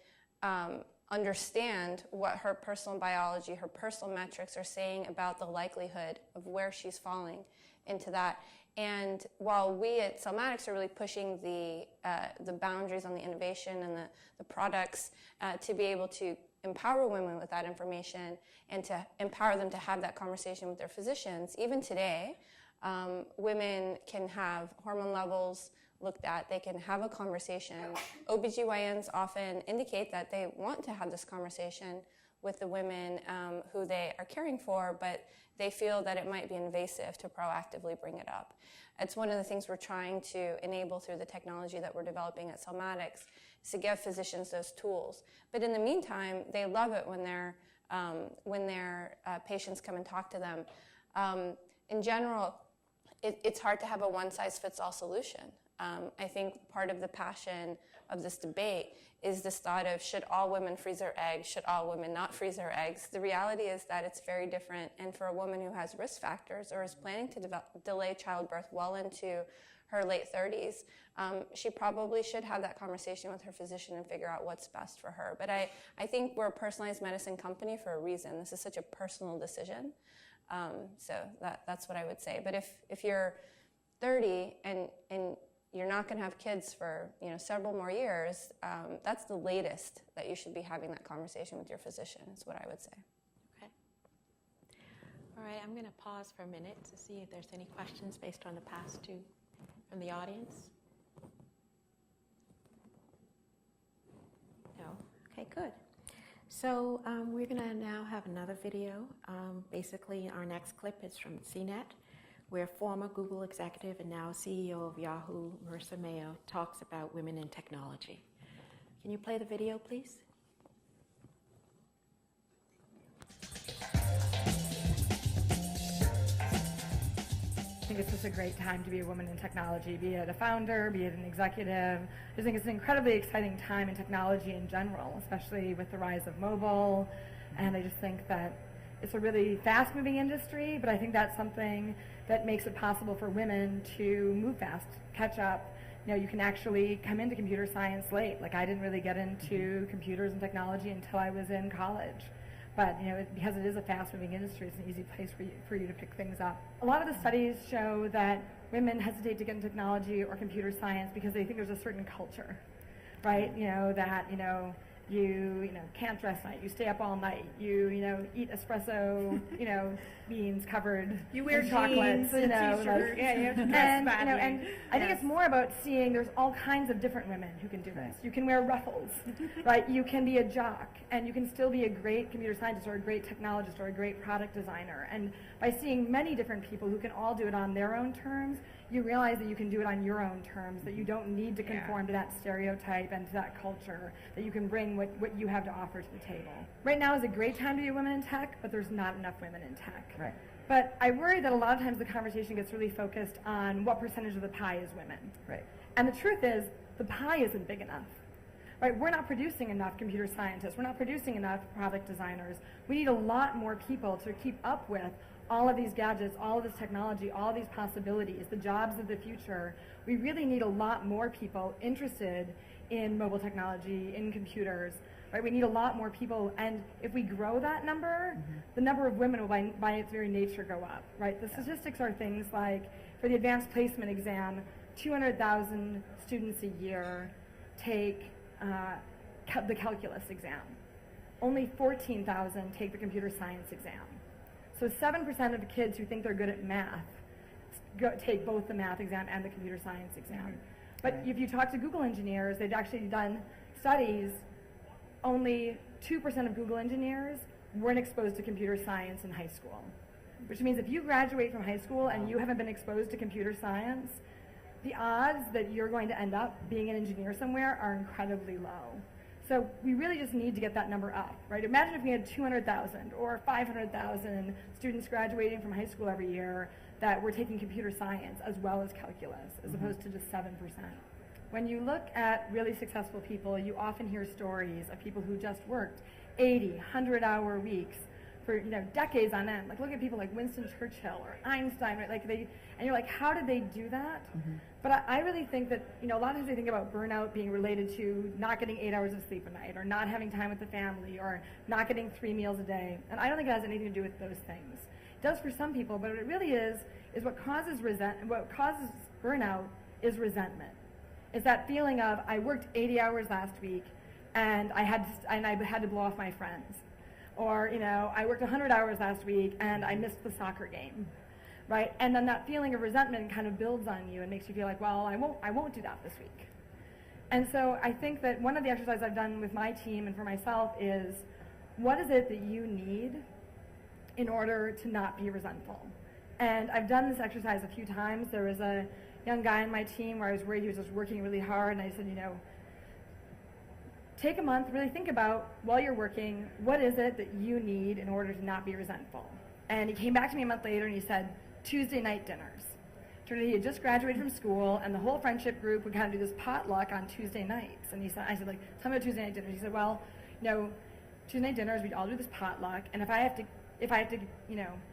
understand what her personal biology, her personal metrics are saying about the likelihood of where she's falling into that. And while we at Cellmatics are really pushing the boundaries on the innovation and the products to be able to empower women with that information and to empower them to have that conversation with their physicians, even today, women can have hormone levels looked at, they can have a conversation. OBGYNs often indicate that they want to have this conversation with the women who they are caring for, but they feel that it might be invasive to proactively bring it up. It's one of the things we're trying to enable through the technology that we're developing at Cellmatics, is to give physicians those tools. But in the meantime, they love it when their patients come and talk to them. In general, it's hard to have a one-size-fits-all solution. I think part of the passion of this debate is this thought of, should all women freeze their eggs? Should all women not freeze their eggs? The reality is that it's very different. And for a woman who has risk factors or is planning to delay childbirth well into her late 30s, she probably should have that conversation with her physician and figure out what's best for her. But I think we're a personalized medicine company for a reason. This is such a personal decision. So that's what I would say. But if you're 30 and you're not going to have kids for several more years, that's the latest that you should be having that conversation with your physician, is what I would say. Okay. All right, I'm going to pause for a minute to see if there's any questions based on the past two from the audience. No? Okay, good. So we're going to now have another video. Basically, our next clip is from CNET, where former Google executive and now CEO of Yahoo, Marissa Mayo, talks about women in technology. Can you play the video, please? I think it's just a great time to be a woman in technology, be it a founder, be it an executive. I just think it's an incredibly exciting time in technology in general, especially with the rise of mobile. And I just think that it's a really fast-moving industry, but I think that's something that makes it possible for women to move fast, catch up. You can actually come into computer science late. Like, I didn't really get into computers and technology until I was in college. But because it is a fast-moving industry, it's an easy place for you to pick things up. A lot of the studies show that women hesitate to get into technology or computer science because they think there's a certain culture, right? You can't dress night. You stay up all night. You eat espresso, beans covered you wear in chocolates, jeans, t-shirts. Yeah, you have to dress badly. And I think it's more about seeing there's all kinds of different women who can do this. You can wear ruffles, right? You can be a jock, and you can still be a great computer scientist or a great technologist or a great product designer. And by seeing many different people who can all do it on their own terms, you realize that you can do it on your own terms, that you don't need to conform to that stereotype and to that culture, that you can bring what you have to offer to the table. Right now is a great time to be a woman in tech, but there's not enough women in tech. Right. But I worry that a lot of times the conversation gets really focused on what percentage of the pie is women. Right. And the truth is, the pie isn't big enough. Right? We're not producing enough computer scientists. We're not producing enough product designers. We need a lot more people to keep up with all of these gadgets, all of this technology, all of these possibilities, the jobs of the future. We really need a lot more people interested in mobile technology, in computers. Right? We need a lot more people, and if we grow that number, the number of women will by its very nature go up. Right? The statistics are things like, for the advanced placement exam, 200,000 students a year take the calculus exam. Only 14,000 take the computer science exam. So 7% of the kids who think they're good at math take both the math exam and the computer science exam. But if you talk to Google engineers, they've actually done studies, only 2% of Google engineers weren't exposed to computer science in high school. Which means if you graduate from high school and you haven't been exposed to computer science, the odds that you're going to end up being an engineer somewhere are incredibly low. So we really just need to get that number up, right? Imagine if we had 200,000 or 500,000 students graduating from high school every year that were taking computer science as well as calculus, as opposed to just 7%. When you look at really successful people, you often hear stories of people who just worked 80, 100-hour weeks for decades on end. Like look at people like Winston Churchill or Einstein, right? And you're like, how did they do that? But I really think that a lot of times I think about burnout being related to not getting 8 hours of sleep a night, or not having time with the family, or not getting 3 meals a day. And I don't think it has anything to do with those things. It does for some people, but what it really is what causes burnout is resentment. It's that feeling of I worked 80 hours last week, and I had to blow off my friends. Or, I worked 100 hours last week and I missed the soccer game, right? And then that feeling of resentment kind of builds on you and makes you feel like, well, I won't do that this week. And so I think that one of the exercises I've done with my team and for myself is, what is it that you need in order to not be resentful? And I've done this exercise a few times. There was a young guy on my team where I was worried he was just working really hard, and I said, take a month, really think about, while you're working, what is it that you need in order to not be resentful? And he came back to me a month later and he said, Tuesday night dinners. Turned out he had just graduated from school, and the whole friendship group would kind of do this potluck on Tuesday nights. And I said, tell me about Tuesday night dinners. He said, well, Tuesday night dinners, we'd all do this potluck, and if I have to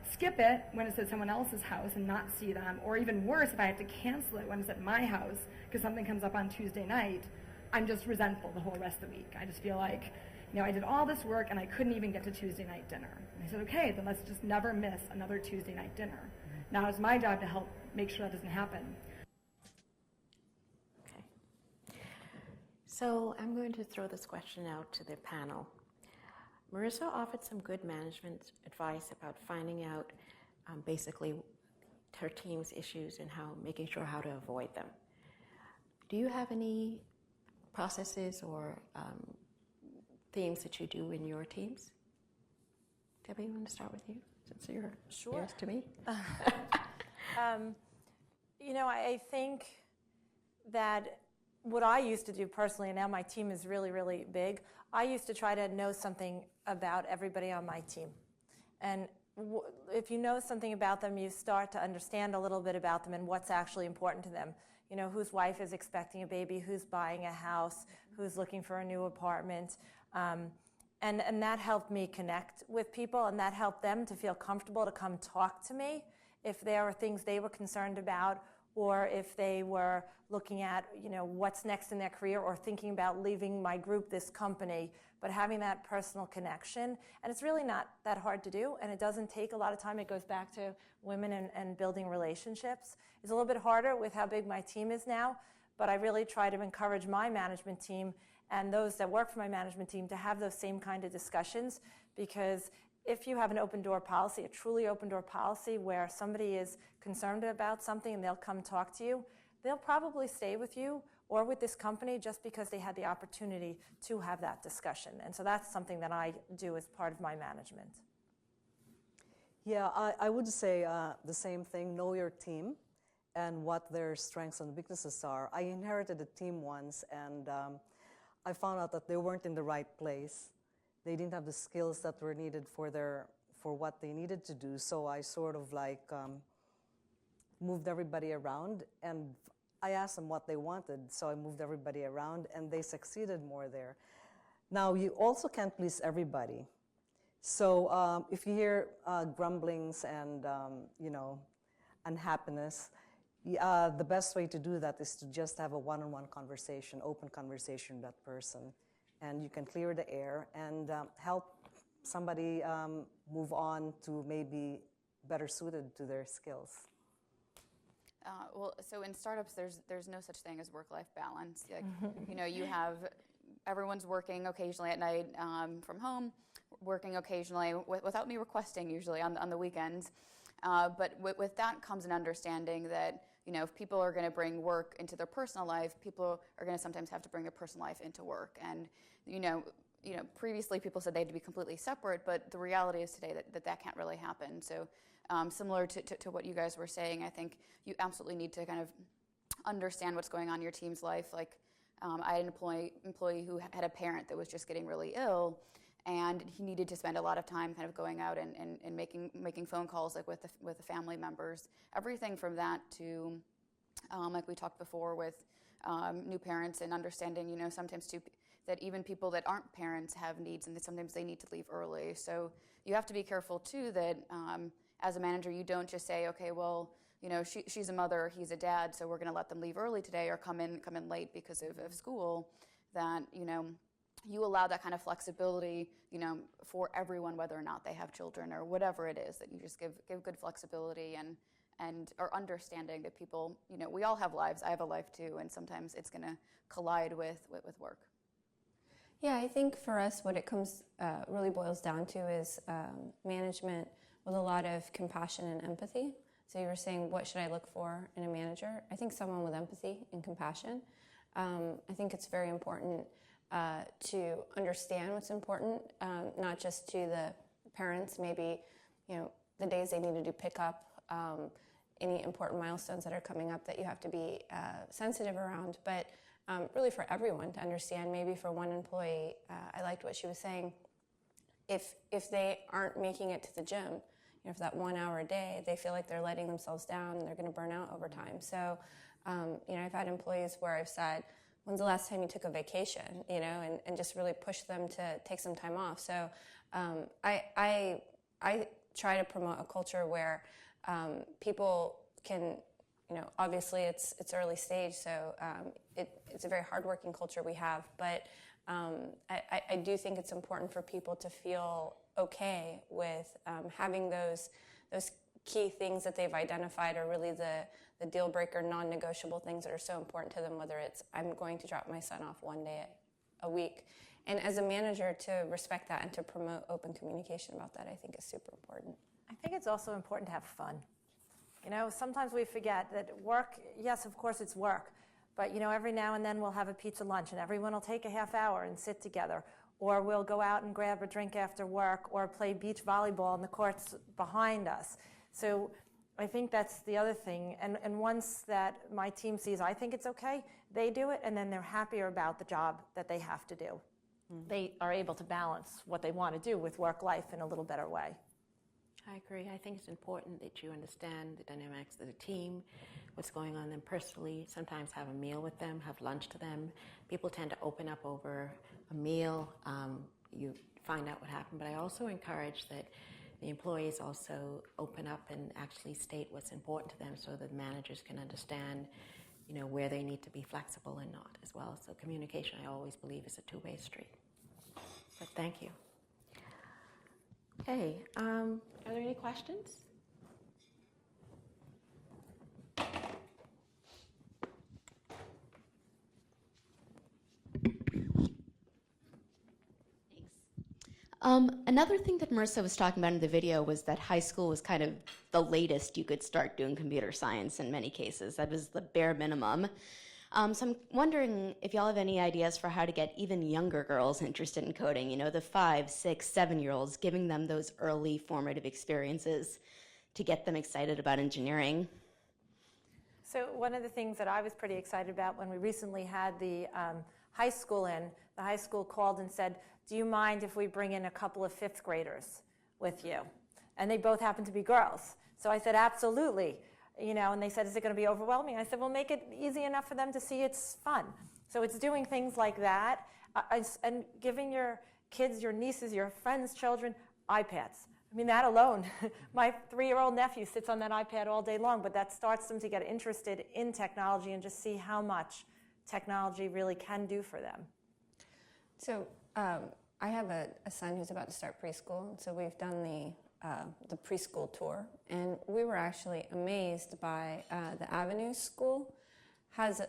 skip it when it's at someone else's house and not see them, or even worse, if I have to cancel it when it's at my house because something comes up on Tuesday night, I'm just resentful the whole rest of the week. I just feel like, I did all this work and I couldn't even get to Tuesday night dinner. And I said, okay, then let's just never miss another Tuesday night dinner. Now it's my job to help make sure that doesn't happen. Okay. So I'm going to throw this question out to the panel. Marissa offered some good management advice about finding out basically her team's issues and making sure how to avoid them. Do you have any processes or themes that you do in your teams? Debbie, you want to start with you, since you're nearest to me? I think that what I used to do personally, and now my team is really, really big, I used to try to know something about everybody on my team. And if you know something about them, you start to understand a little bit about them and what's actually important to them. Whose wife is expecting a baby, who's buying a house, who's looking for a new apartment. And that helped me connect with people, and that helped them to feel comfortable to come talk to me if there were things they were concerned about, or if they were looking at, what's next in their career, or thinking about leaving my group, this company, but having that personal connection. And it's really not that hard to do, and it doesn't take a lot of time. It goes back to women and building relationships. It's a little bit harder with how big my team is now, but I really try to encourage my management team and those that work for my management team to have those same kind of discussions, because if you have an open door policy, a truly open door policy where somebody is concerned about something and they'll come talk to you, they'll probably stay with you or with this company just because they had the opportunity to have that discussion. And so that's something that I do as part of my management. Yeah, I would say the same thing, know your team and what their strengths and weaknesses are. I inherited a team once, and I found out that they weren't in the right place. They didn't have the skills that were needed for what they needed to do. So I sort of moved everybody around, and I asked them what they wanted. So I moved everybody around, and they succeeded more there. Now, you also can't please everybody. So if you hear grumblings and unhappiness, the best way to do that is to just have a one-on-one conversation, open conversation with that person. And you can clear the air and help somebody move on to maybe better suited to their skills. So in startups, there's no such thing as work-life balance. You have everyone's working occasionally at night from home, working occasionally without me requesting, usually on the weekends. But with that comes an understanding that if people are going to bring work into their personal life, people are going to sometimes have to bring their personal life into work. And previously people said they had to be completely separate, but the reality is today that can't really happen. So similar to what you guys were saying, I think you absolutely need to kind of understand what's going on in your team's life. I had an employee who had a parent that was just getting really ill, and he needed to spend a lot of time kind of going out and making phone calls with the family members. Everything from that to, like we talked before with new parents and understanding, sometimes that even people that aren't parents have needs, and that sometimes they need to leave early. So you have to be careful too that as a manager, you don't just say, okay, well, you know, she's a mother, he's a dad, so we're going to let them leave early today or come in late because of school. That, you know, you allow that kind of flexibility, you know, for everyone, whether or not they have children or whatever it is, that you just give good flexibility and or understanding that people, you know, we all have lives. I have a life too, and sometimes it's going to collide with work. Yeah, I think for us, what it really boils down to is management with a lot of compassion and empathy. So you were saying, what should I look for in a manager? I think someone with empathy and compassion. I think it's very important to understand what's important, not just to the parents, maybe, you know, the days they need to do pickup, any important milestones that are coming up that you have to be sensitive around, but really for everyone to understand. Maybe for one employee, I liked what she was saying, if they aren't making it to the gym, you know, for that 1 hour a day, they feel like they're letting themselves down and they're going to burn out over time. So, you know, I've had employees where I've said, when's the last time you took a vacation, you know, and just really push them to take some time off. So I try to promote a culture where people can, you know, obviously it's early stage, so it's a very hardworking culture we have, but I do think it's important for people to feel okay with having those key things that they've identified are really the deal breaker, non-negotiable things that are so important to them, whether it's I'm going to drop my son off one day a week. And as a manager, to respect that and to promote open communication about that, I think is super important. I think it's also important to have fun. You know, sometimes we forget that work, yes, of course it's work, but you know, every now and then we'll have a pizza lunch and everyone will take a half hour and sit together, or we'll go out and grab a drink after work or play beach volleyball in the courts behind us. So I think that's the other thing. And once that my team sees, I think it's okay, they do it, and then they're happier about the job that they have to do. Mm-hmm. They are able to balance what they want to do with work life in a little better way. I agree. I think it's important that you understand the dynamics of the team, what's going on them personally. Sometimes have a meal with them, have lunch to them. People tend to open up over a meal. You find out what happened. But I also encourage that the employees also open up and actually state what's important to them so that managers can understand, you know, where they need to be flexible and not as well. So communication, I always believe, is a two-way street. But thank you. Okay, are there any questions? Another thing that Marissa was talking about in the video was that high school was kind of the latest you could start doing computer science in many cases. That was the bare minimum. So I'm wondering if y'all have any ideas for how to get even younger girls interested in coding, you know, the 5, 6, 7-year-olds, giving them those early formative experiences to get them excited about engineering. So one of the things that I was pretty excited about when we recently had the high school in, the high school called and said, do you mind if we bring in a couple of 5th graders with you? And they both happened to be girls. So I said, absolutely. You know, and they said, is it going to be overwhelming? I said, well, make it easy enough for them to see it's fun. So it's doing things like that and giving your kids, your nieces, your friends' children, iPads. I mean, that alone, my 3-year-old nephew sits on that iPad all day long, but that starts them to get interested in technology and just see how much technology really can do for them. So I have a son who's about to start preschool, so we've done the preschool tour, and we were actually amazed by the Avenue School has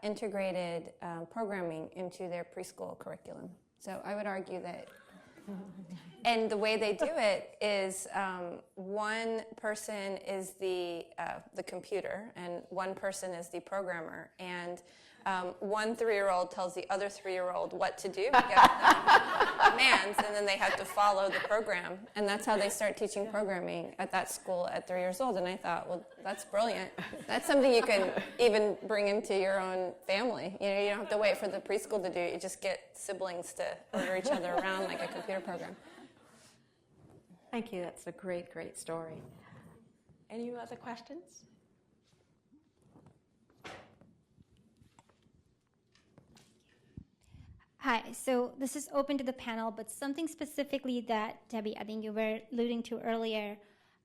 integrated programming into their preschool curriculum. So I would argue that, and the way they do it is one person is the computer and one person is the programmer, and one 3-year-old tells the other 3-year-old what to do, commands, and then they have to follow the program. And that's how they start teaching programming at that school at 3 years old. And I thought, well, that's brilliant. That's something you can even bring into your own family. You know, you don't have to wait for the preschool to do it. You just get siblings to order each other around like a computer program. Thank you. That's a great, great story. Any other questions? Hi, so this is open to the panel, but something specifically that, Debbie, I think you were alluding to earlier,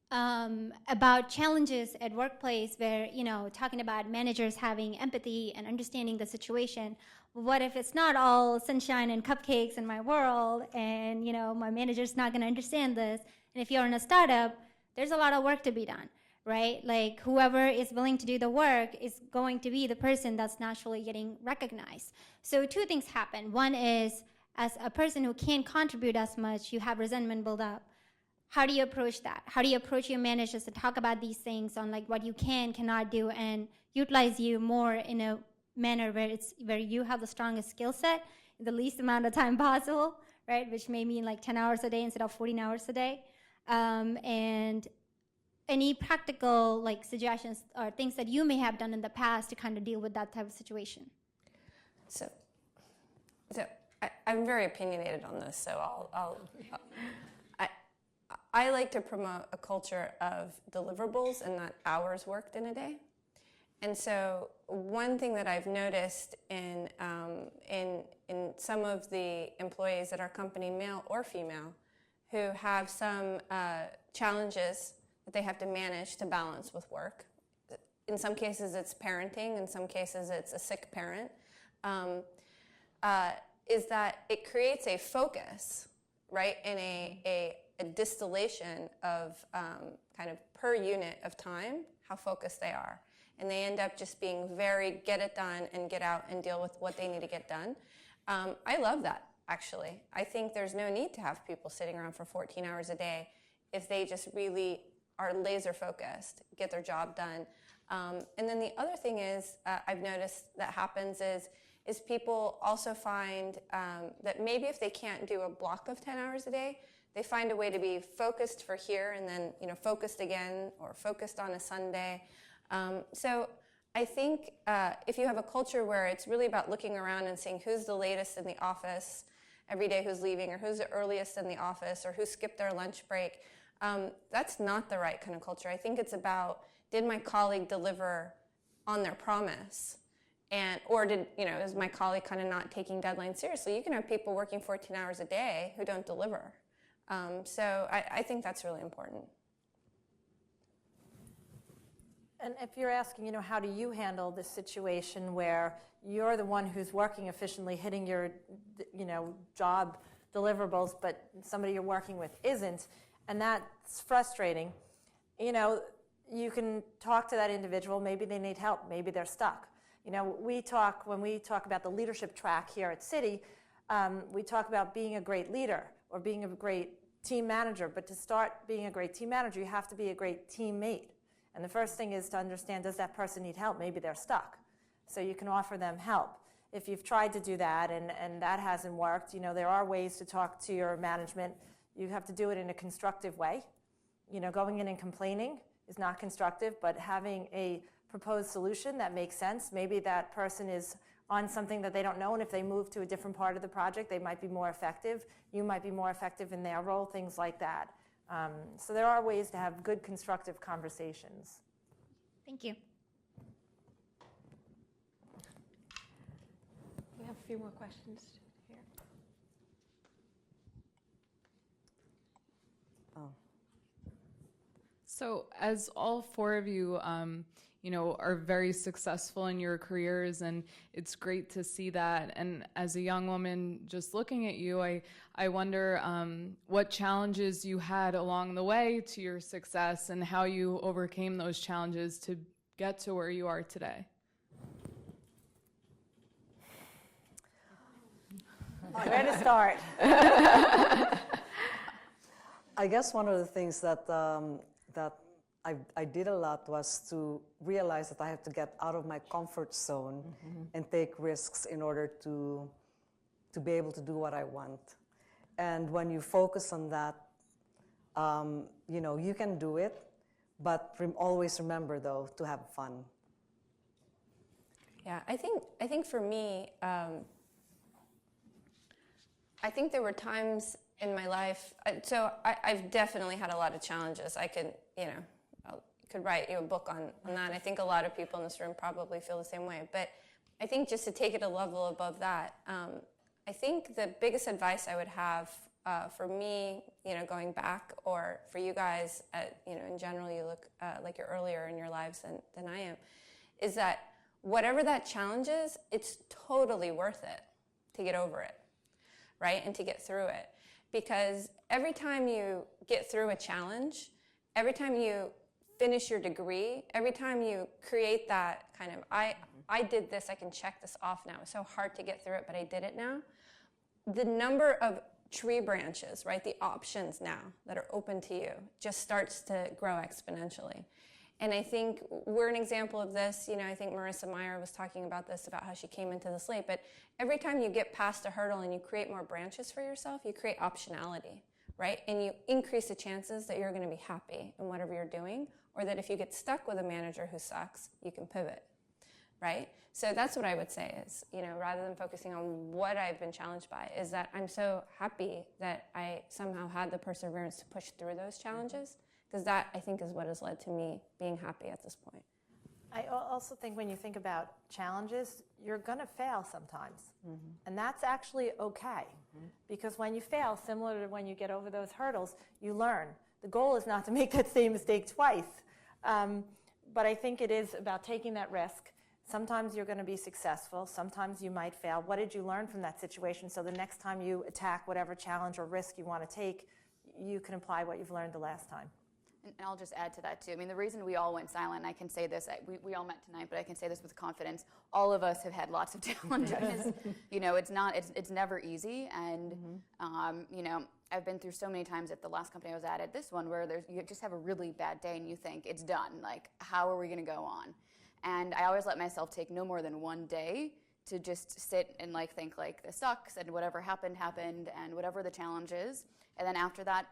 about challenges at workplace where, talking about managers having empathy and understanding the situation. What if it's not all sunshine and cupcakes in my world and, my manager's not going to understand this? And if you're in a startup, there's a lot of work to be done, right? Like whoever is willing to do the work is going to be the person that's naturally getting recognized. So two things happen. One is, as a person who can't contribute as much, you have resentment build up. How do you approach that? How do you approach your managers to talk about these things on like what you cannot do, and utilize you more in a manner where you have the strongest skill set in the least amount of time possible, right? Which may mean like 10 hours a day instead of 14 hours a day. And any practical like suggestions or things that you may have done in the past to kind of deal with that type of situation? So I'm very opinionated on this, so I like to promote a culture of deliverables and not hours worked in a day. And so one thing that I've noticed in some of the employees at our company, male or female, who have some challenges that they have to manage to balance with work. In some cases it's parenting, in some cases it's a sick parent, is that it creates a focus, right, and a distillation of kind of per unit of time, how focused they are. And they end up just being very get it done and get out and deal with what they need to get done. I love that, actually. I think there's no need to have people sitting around for 14 hours a day if they just really are laser focused, get their job done. And then the other thing is, I've noticed that happens is people also find that maybe if they can't do a block of 10 hours a day, they find a way to be focused for here and then focused again, or focused on a Sunday. So I think if you have a culture where it's really about looking around and seeing who's the latest in the office every day, who's leaving, or who's the earliest in the office, or who skipped their lunch break, that's not the right kind of culture. I think it's about, did my colleague deliver on their promise? Or is my colleague kind of not taking deadlines seriously? You can have people working 14 hours a day who don't deliver. So I think that's really important. And if you're asking, how do you handle this situation where you're the one who's working efficiently, hitting your, job deliverables, but somebody you're working with isn't, and that's frustrating, you can talk to that individual. Maybe they need help. Maybe they're stuck. When we talk about the leadership track here at Citi, we talk about being a great leader or being a great team manager. But to start being a great team manager, you have to be a great teammate. And the first thing is to understand, does that person need help? Maybe they're stuck. So you can offer them help. If you've tried to do that and that hasn't worked, there are ways to talk to your management. You have to do it in a constructive way. Going in and complaining is not constructive, but having a proposed solution that makes sense. Maybe that person is on something that they don't know, and if they move to a different part of the project, they might be more effective. You might be more effective in their role, things like that. So there are ways to have good, constructive conversations. Thank you. We have a few more questions here. So as all four of you, are very successful in your careers, and it's great to see that. And as a young woman, just looking at you, I wonder what challenges you had along the way to your success and how you overcame those challenges to get to where you are today. Where to start? I guess one of the things that I did a lot was to realize that I have to get out of my comfort zone and take risks in order to be able to do what I want. And when you focus on that, you can do it, but always remember, though, to have fun. Yeah, I think for me, I think there were times in my life, so I've definitely had a lot of challenges. I could write you a book on that. I think a lot of people in this room probably feel the same way. But I think just to take it a level above that, I think the biggest advice I would have for me, going back, or for you guys, in general, you look like you're earlier in your lives than I am, is that whatever that challenge is, it's totally worth it to get over it, right? And to get through it. Because every time you get through a challenge, every time you finish your degree, every time you create that kind of, I did this, I can check this off now. It's so hard to get through it, but I did it now. The number of tree branches, right, the options now that are open to you just starts to grow exponentially. And I think we're an example of this. I think Marissa Meyer was talking about this, about how she came into this late. But every time you get past a hurdle and you create more branches for yourself, you create optionality, right? And you increase the chances that you're going to be happy in whatever you're doing, or that if you get stuck with a manager who sucks, you can pivot, right? So that's what I would say is, rather than focusing on what I've been challenged by, is that I'm so happy that I somehow had the perseverance to push through those challenges. Because that, I think, is what has led to me being happy at this point. I also think when you think about challenges, you're going to fail sometimes. And that's actually okay. Because when you fail, similar to when you get over those hurdles, you learn. The goal is not to make that same mistake twice. But I think it is about taking that risk. Sometimes you're going to be successful. Sometimes you might fail. What did you learn from that situation? So the next time you attack whatever challenge or risk you want to take, you can apply what you've learned the last time. And I'll just add to that too. I mean, the reason we all went silent, I can say this, we all met tonight, but I can say this with confidence. All of us have had lots of challenges. It's never easy. And, I've been through so many times at the last company I was at this one, where you just have a really bad day and you think it's done. Like, how are we going to go on? And I always let myself take no more than one day to just sit and think this sucks, and whatever happened, and whatever the challenge is. And then after that,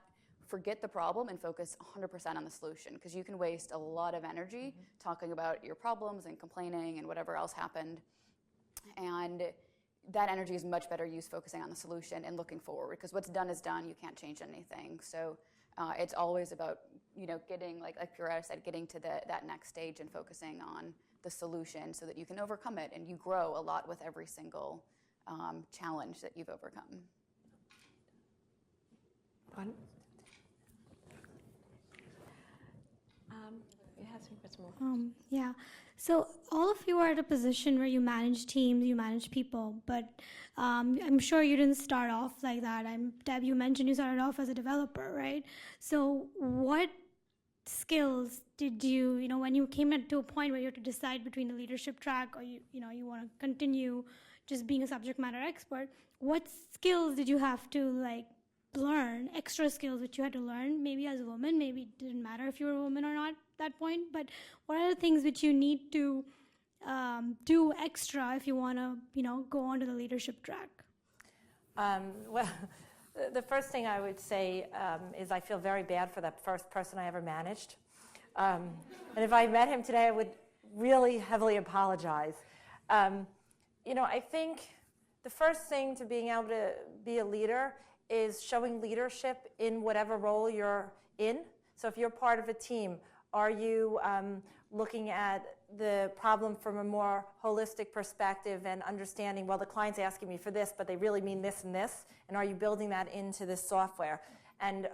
forget the problem and focus 100% on the solution, because you can waste a lot of energy talking about your problems and complaining and whatever else happened. And that energy is much better used focusing on the solution and looking forward, because what's done is done. You can't change anything. So it's always about, getting, like Pura said, getting to that next stage and focusing on the solution so that you can overcome it, and you grow a lot with every single challenge that you've overcome. Yeah. So all of you are at a position where you manage teams, you manage people, but I'm sure you didn't start off like that. Deb, you mentioned you started off as a developer, right? So what skills did you, when you came to a point where you had to decide between a leadership track or you want to continue just being a subject matter expert, what skills did you have to learn, extra skills that you had to learn, maybe as a woman, maybe it didn't matter if you were a woman or not at that point, but what are the things which you need to do extra if you want to, go onto the leadership track? Well, the first thing I would say is I feel very bad for that first person I ever managed. And if I met him today, I would really heavily apologize. I think the first thing to being able to be a leader is showing leadership in whatever role you're in. So if you're part of a team, are you looking at the problem from a more holistic perspective and understanding, well, the client's asking me for this, but they really mean this and this, and are you building that into this software? And,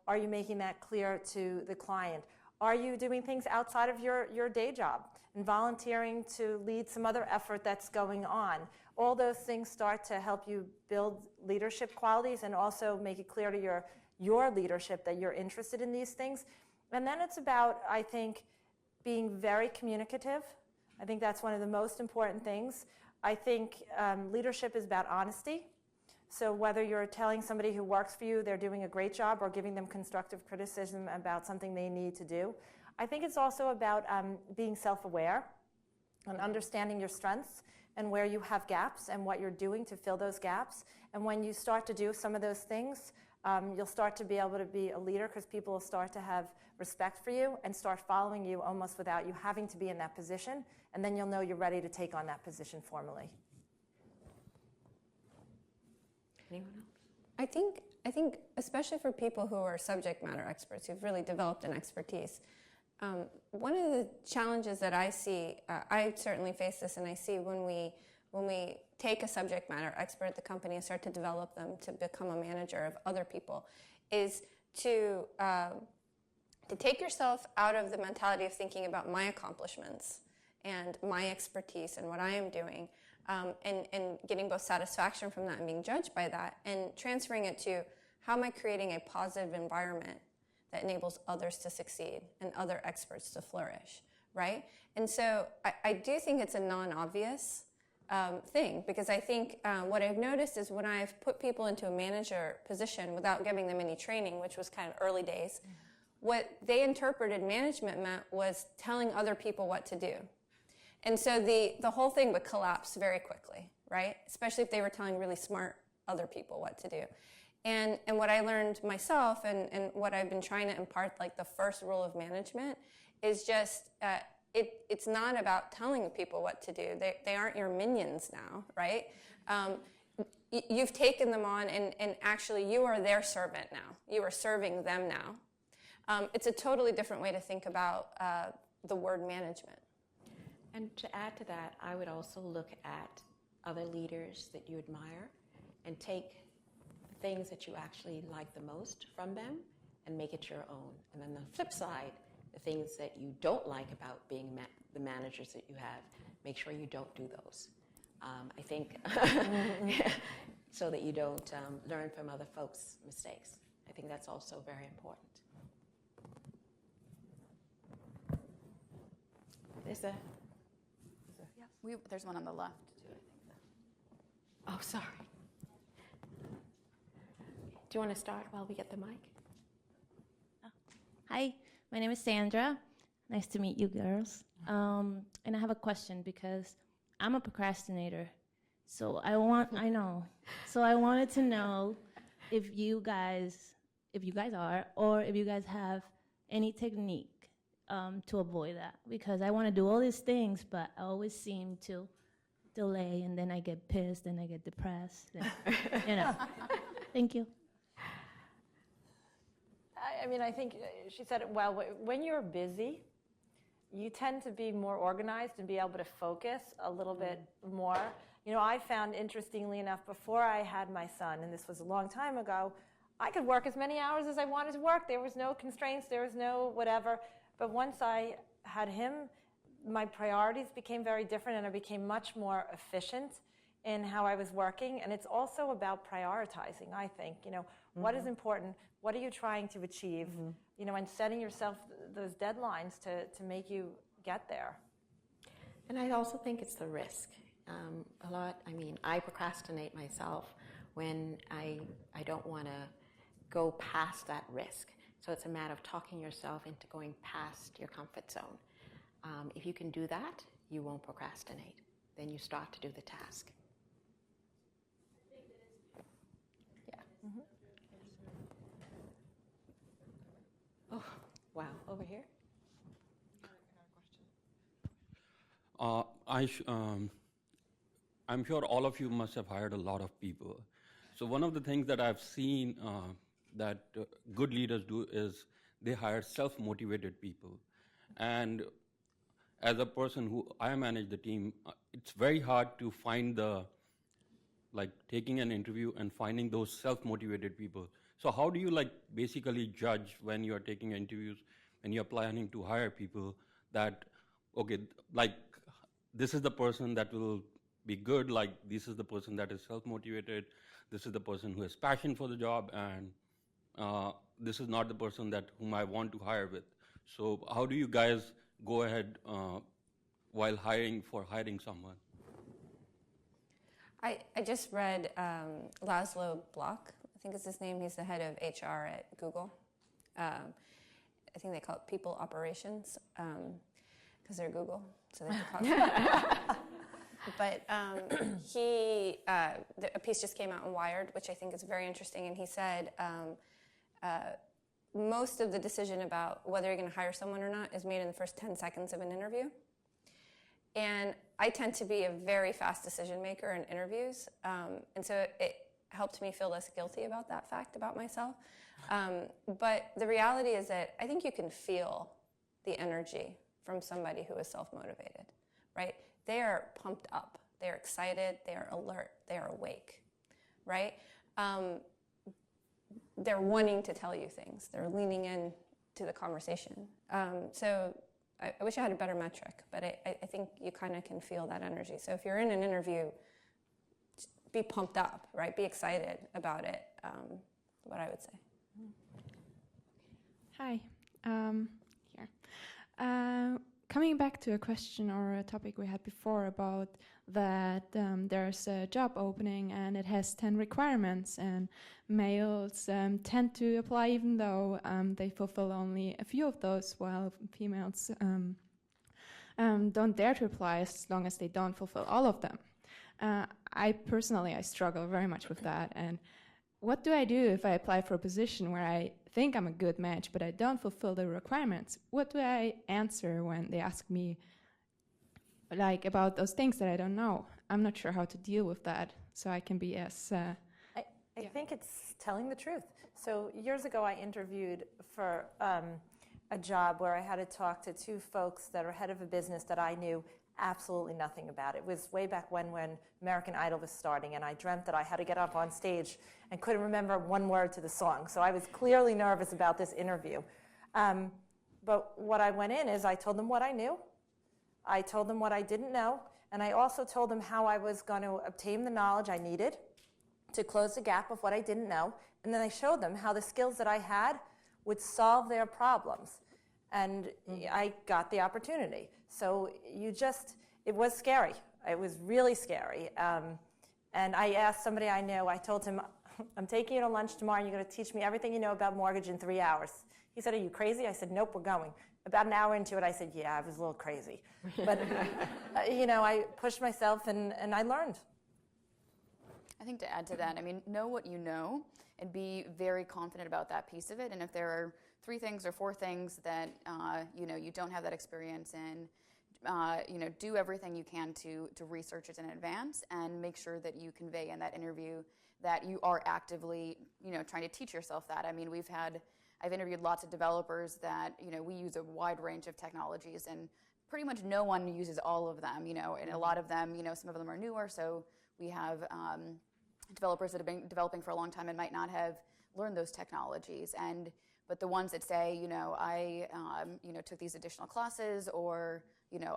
are you making that clear to the client? Are you doing things outside of your day job and volunteering to lead some other effort that's going on? All those things start to help you build leadership qualities and also make it clear to your leadership that you're interested in these things. And then it's about, I think, being very communicative. I think that's one of the most important things. I think leadership is about honesty. So whether you're telling somebody who works for you they're doing a great job or giving them constructive criticism about something they need to do. I think it's also about being self-aware and understanding your strengths and where you have gaps and what you're doing to fill those gaps. And when you start to do some of those things, you'll start to be able to be a leader because people will start to have respect for you and start following you almost without you having to be in that position. And then you'll know you're ready to take on that position formally. Anyone else? I think especially for people who are subject matter experts, who've really developed an expertise, one of the challenges that I see, I certainly face this, and I see when we take a subject matter expert at the company and start to develop them to become a manager of other people is to take yourself out of the mentality of thinking about my accomplishments and my expertise and what I am doing, and getting both satisfaction from that and being judged by that, and transferring it to how am I creating a positive environment that enables others to succeed and other experts to flourish, right? And so I do think it's a non-obvious thing, because I think what I've noticed is when I've put people into a manager position without giving them any training, which was kind of early days, what they interpreted management meant was telling other people what to do. And so the whole thing would collapse very quickly, right? Especially if they were telling really smart other people what to do. And what I learned myself, and what I've been trying to impart, like the first rule of management, is just it's not about telling people what to do. They aren't your minions now, right? You've taken them on, and actually you are their servant now. You are serving them now. It's a totally different way to think about the word management. And to add to that, I would also look at other leaders that you admire and take the things that you actually like the most from them and make it your own. And then the flip side, the things that you don't like about being the managers that you have, make sure you don't do those. I think so that you don't learn from other folks' mistakes. I think that's also very important. There's one on the left, too, I think. Oh, sorry. Do you want to start while we get the mic? Hi, my name is Sandra. Nice to meet you girls. And I have a question because I'm a procrastinator. So I wanted to know if you guys are, or if you guys have any technique to avoid that, because I want to do all these things, but I always seem to delay, and then I get pissed, and I get depressed. And, Thank you. I mean, I think she said it well. When you're busy, you tend to be more organized and be able to focus a little bit more. You know, I found, interestingly enough, before I had my son, and this was a long time ago, I could work as many hours as I wanted to work. There was no constraints. There was no whatever. But once I had him, my priorities became very different, and I became much more efficient in how I was working. And it's also about prioritizing, I think. You know, what is important? What are you trying to achieve? You know, and setting yourself those deadlines to make you get there. And I also think it's the risk. A lot, I mean, I procrastinate myself when I don't want to go past that risk. So it's a matter of talking yourself into going past your comfort zone. If you can do that, you won't procrastinate. Then you start to do the task. Yeah. Oh, wow. Over here? I'm sure all of you must have hired a lot of people. So one of the things that I've seen that good leaders do is they hire self-motivated people. And as a person who I manage the team, it's very hard to find taking an interview and finding those self-motivated people. So how do you basically judge when you're taking interviews and you're planning to hire people that, okay, this is the person that will be good, this is the person that is self-motivated, this is the person who has passion for the job, and this is not the person whom I want to hire with. So how do you guys go ahead while hiring someone? I just read Laszlo Block, I think is his name. He's the head of HR at Google. I think they call it people operations because they're Google, so they can cost. But a piece just came out in Wired, which I think is very interesting, and he said most of the decision about whether you're going to hire someone or not is made in the first 10 seconds of an interview. And I tend to be a very fast decision maker in interviews, and so it helped me feel less guilty about that fact about myself. But the reality is that I think you can feel the energy from somebody who is self-motivated, right? They are pumped up They're excited, they're alert, they're awake, right? They're wanting to tell you things. They're leaning in to the conversation. So I wish I had a better metric, but I think you kind of can feel that energy. So if you're in an interview, be pumped up, right? Be excited about it, what I would say. Hi, here. Coming back to a question or a topic we had before about that there's a job opening and it has 10 requirements, and males tend to apply even though they fulfill only a few of those, while females don't dare to apply as long as they don't fulfill all of them. I personally struggle very much with that. And what do I do if I apply for a position where I think I'm a good match, but I don't fulfill the requirements? What do I answer when they ask me like about those things that I don't know? I'm not sure how to deal with that, so I can be as... I think it's telling the truth. So years ago, I interviewed for a job where I had to talk to two folks that are head of a business that I knew absolutely nothing about. It was way back when American Idol was starting, and I dreamt that I had to get up on stage and couldn't remember one word to the song. So I was clearly nervous about this interview. But what I went in is I told them what I knew, I told them what I didn't know, and I also told them how I was going to obtain the knowledge I needed to close the gap of what I didn't know, and then I showed them how the skills that I had would solve their problems. And I got the opportunity. So it was scary. It was really scary. And I asked somebody I know, I told him, I'm taking you to lunch tomorrow and you're going to teach me everything you know about mortgage in 3 hours. He said, are you crazy? I said, nope, we're going. About an hour into it, I said, yeah, I was a little crazy. But, I pushed myself and I learned. I think to add to that, know what you know and be very confident about that piece of it. And if there are 3 things or 4 things that you don't have that experience in, do everything you can to research it in advance and make sure that you convey in that interview that you are actively trying to teach yourself that. I've interviewed lots of developers that we use a wide range of technologies, and pretty much no one uses all of them. And a lot of them, some of them are newer, so we have developers that have been developing for a long time and might not have learned those technologies. But the ones that say, I took these additional classes, or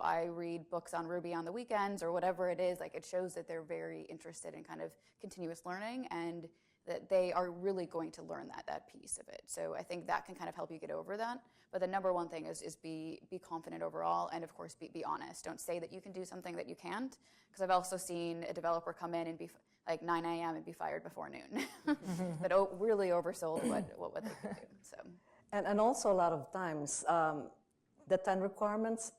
I read books on Ruby on the weekends, or whatever it is, it shows that they're very interested in kind of continuous learning and that they are really going to learn that piece of it. So I think that can kind of help you get over that. But the number one thing is be confident overall, and of course be honest. Don't say that you can do something that you can't, because I've also seen a developer come in and be like 9 a.m. and be fired before noon. That really oversold what they could do. So. And also a lot of times, the 10 requirements,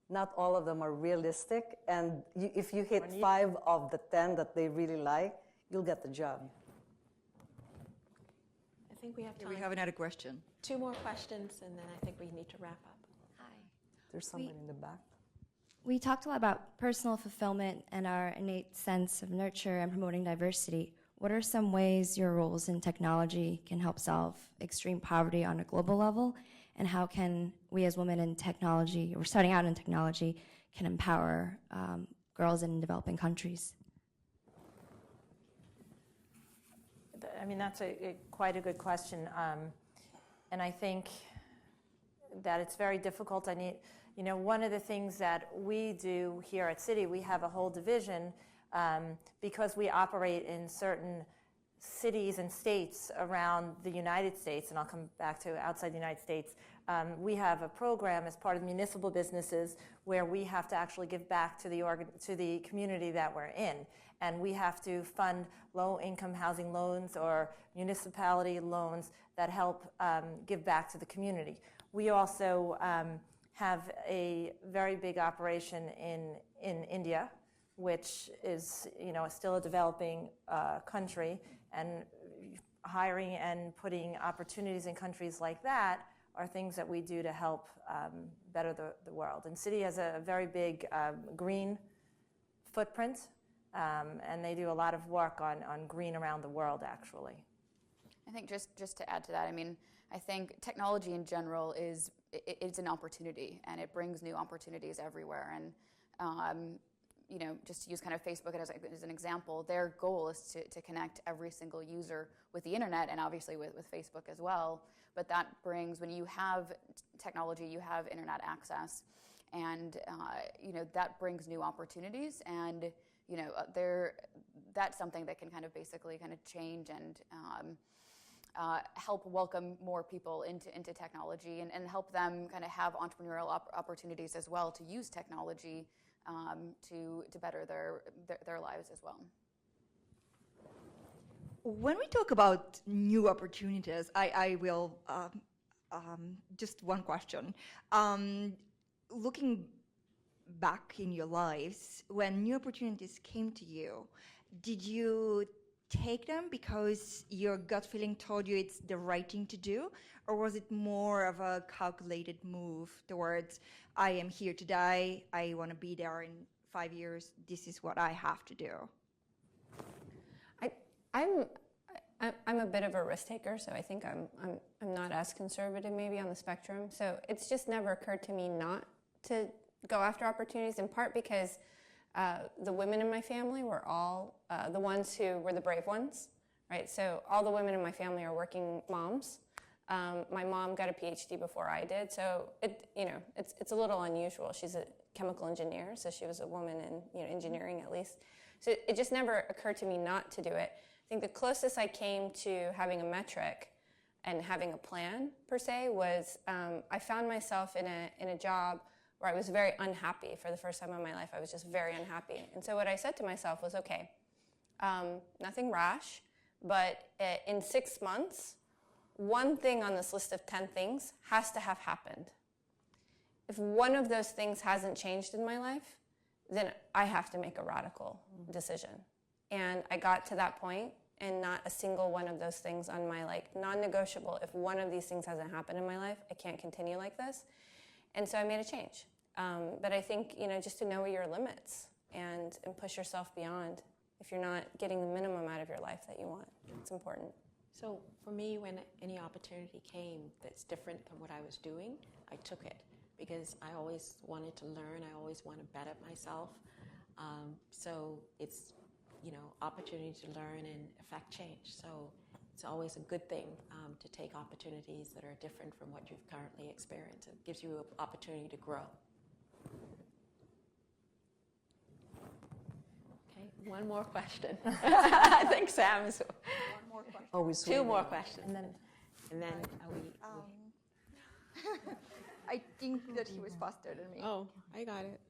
not all of them are realistic. And if you hit 5 of the 10 that they really like, you'll get the job. I think we have time. We have another question. 2 more questions, and then I think we need to wrap up. Hi. There's someone in the back. We talked a lot about personal fulfillment and our innate sense of nurture and promoting diversity. What are some ways your roles in technology can help solve extreme poverty on a global level? And how can we as women in technology, or starting out in technology, can empower girls in developing countries? That's quite a good question. And I think that it's very difficult. One of the things that we do here at Citi, we have a whole division because we operate in certain cities and states around the United States, and I'll come back to outside the United States. We have a program as part of municipal businesses where we have to actually give back to the community that we're in. And we have to fund low-income housing loans or municipality loans that help give back to the community. We also have a very big operation in India, which is still a developing country, and hiring and putting opportunities in countries like that are things that we do to help better the world. And Citi has a very big green footprint, and they do a lot of work on green around the world, actually. I think just to add to that, I think technology in general it's an opportunity, and it brings new opportunities everywhere. And just to use kind of Facebook as an example, their goal is to connect every single user with the internet, and obviously with Facebook as well. But that brings, when you have technology, you have internet access, and that brings new opportunities, and that's something that can kind of basically kind of change and help welcome more people into technology, and help them kind of have entrepreneurial opportunities as well to use technology to better their lives as well. When we talk about new opportunities, I will just one question. Looking back in your lives, when new opportunities came to you, did you take them because your gut feeling told you it's the right thing to do, or was it more of a calculated move towards, I am here today, I want to be there in 5 years, this is what I have to do? I'm a bit of a risk taker, so I think I'm not as conservative maybe on the spectrum. So it's just never occurred to me not to go after opportunities, in part because the women in my family were all the ones who were the brave ones, right? So all the women in my family are working moms. My mom got a PhD before I did, so it's a little unusual. She's a chemical engineer, so she was a woman in engineering at least. So it just never occurred to me not to do it. I think the closest I came to having a metric and having a plan per se was I found myself in a job where I was very unhappy for the first time in my life. I was just very unhappy. And so what I said to myself was, okay, nothing rash, but in 6 months, one thing on this list of 10 things has to have happened. If one of those things hasn't changed in my life, then I have to make a radical decision. And I got to that point, and not a single one of those things on my non-negotiable, if one of these things hasn't happened in my life, I can't continue like this. And so I made a change. But I think, just to know your limits and push yourself beyond if you're not getting the minimum out of your life that you want. It's important. So for me, when any opportunity came that's different than what I was doing, I took it because I always wanted to learn. I always want to better myself. So it's, opportunity to learn and affect change. So it's always a good thing to take opportunities that are different from what you've currently experienced. It gives you an opportunity to grow. Okay, one more question. I think Sam is. One more question. Always two more questions. And then I think that he was faster than me. Oh, I got it.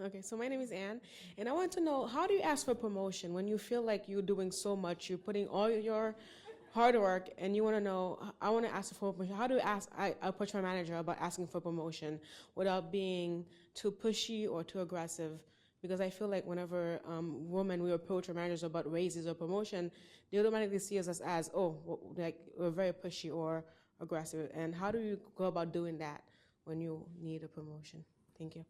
Okay, so my name is Anne, and I want to know, how do you ask for promotion when you feel like you're doing so much, you're putting all your hard work, and you want to know, I want to ask for promotion. How do you approach my manager about asking for promotion without being too pushy or too aggressive? Because I feel like whenever women, we approach our managers about raises or promotion, they automatically see us as we're very pushy or aggressive. And how do you go about doing that when you need a promotion? Thank you.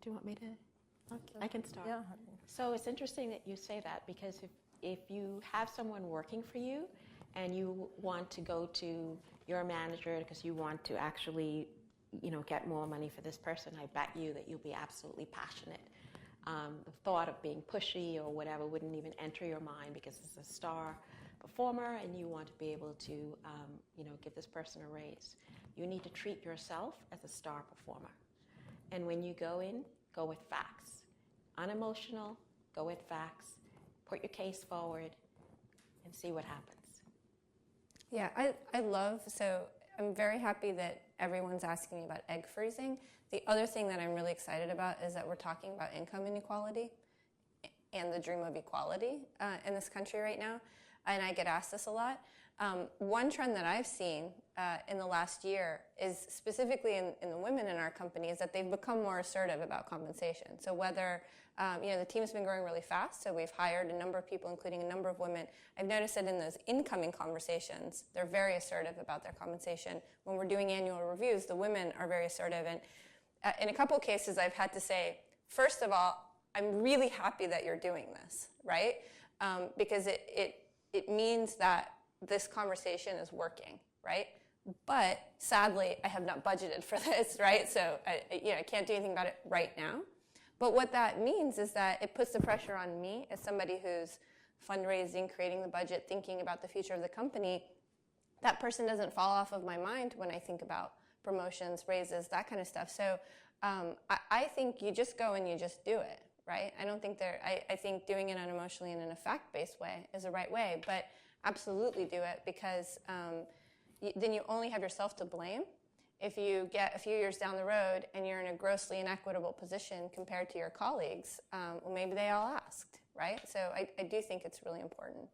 Do you want me to? Okay, I can start. Yeah. So it's interesting that you say that, because if you have someone working for you and you want to go to your manager because you want to actually, get more money for this person, I bet you that you'll be absolutely passionate. The thought of being pushy or whatever wouldn't even enter your mind, because it's a star performer and you want to be able to, give this person a raise. You need to treat yourself as a star performer. And when you go in, go with facts. Unemotional, go with facts. Put your case forward and see what happens. Yeah, so I'm very happy that everyone's asking me about egg freezing. The other thing that I'm really excited about is that we're talking about income inequality and the dream of equality in this country right now. And I get asked this a lot. One trend that I've seen in the last year is specifically in the women in our company is that they've become more assertive about compensation. So whether, the team's been growing really fast, so we've hired a number of people, including a number of women. I've noticed that in those incoming conversations, they're very assertive about their compensation. When we're doing annual reviews, the women are very assertive. And in a couple of cases, I've had to say, first of all, I'm really happy that you're doing this, right? Because it means that this conversation is working, right? But sadly, I have not budgeted for this, right? So I can't do anything about it right now. But what that means is that it puts the pressure on me as somebody who's fundraising, creating the budget, thinking about the future of the company. That person doesn't fall off of my mind when I think about promotions, raises, that kind of stuff. So I think you just go and you just do it, right? I think doing it unemotionally and in a fact-based way is the right way, but absolutely do it, because then you only have yourself to blame. If you get a few years down the road and you're in a grossly inequitable position compared to your colleagues, well, maybe they all asked, right? So I do think it's really important.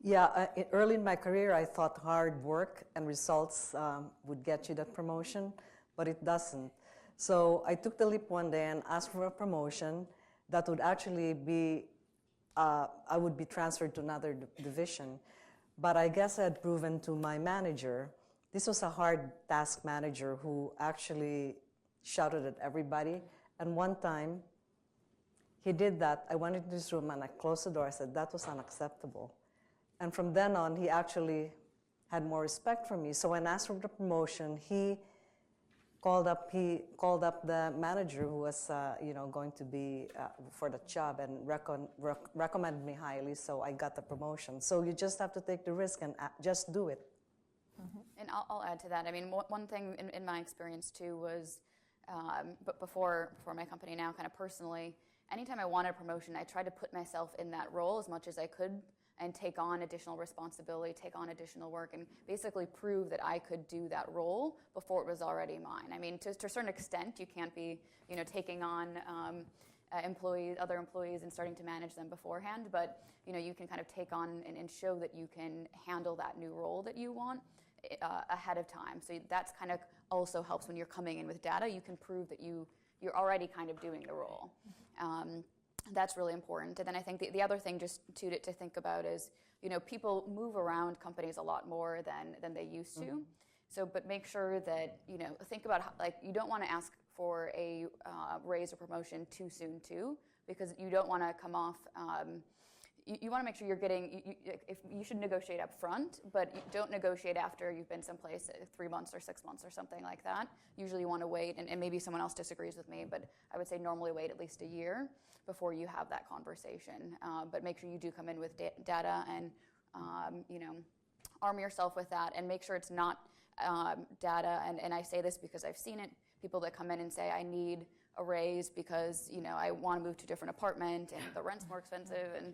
Yeah, early in my career, I thought hard work and results would get you that promotion, but it doesn't. So I took the leap one day and asked for a promotion that would actually be, I would be transferred to another division. But I guess I had proven to my manager, this was a hard task manager who actually shouted at everybody. And one time, he did that. I went into his room and I closed the door. I said, that was unacceptable. And from then on, he actually had more respect for me. So when I asked for the promotion, he called up the manager who was going to be for the job and recommended me highly, so I got the promotion. So you just have to take the risk and just do it. And I'll add to that. I mean, one thing in my experience too was, but before my company now, kind of personally, anytime I wanted a promotion, I tried to put myself in that role as much as I could and take on additional responsibility, take on additional work, and basically prove that I could do that role before it was already mine. I mean, to a certain extent, you can't be, taking on other employees and starting to manage them beforehand, but you can kind of take on and show that you can handle that new role that you want ahead of time. So that's kind of also helps when you're coming in with data. You can prove that you're already kind of doing the role. That's really important. And then I think the other thing just to think about is, people move around companies a lot more than they used to. Mm-hmm. So, but make sure that, think about how, you don't want to ask for a raise or promotion too soon too, because you don't want to come off, you want to make sure you're getting, if you should negotiate up front, but you don't negotiate after you've been someplace 3 months or 6 months or something like that. Usually you want to wait, and maybe someone else disagrees with me, but I would say normally wait at least a year before you have that conversation. But make sure you do come in with data and, arm yourself with that and make sure it's not data. And I say this because I've seen it, people that come in and say, I need a raise because, I want to move to a different apartment and the rent's more expensive, and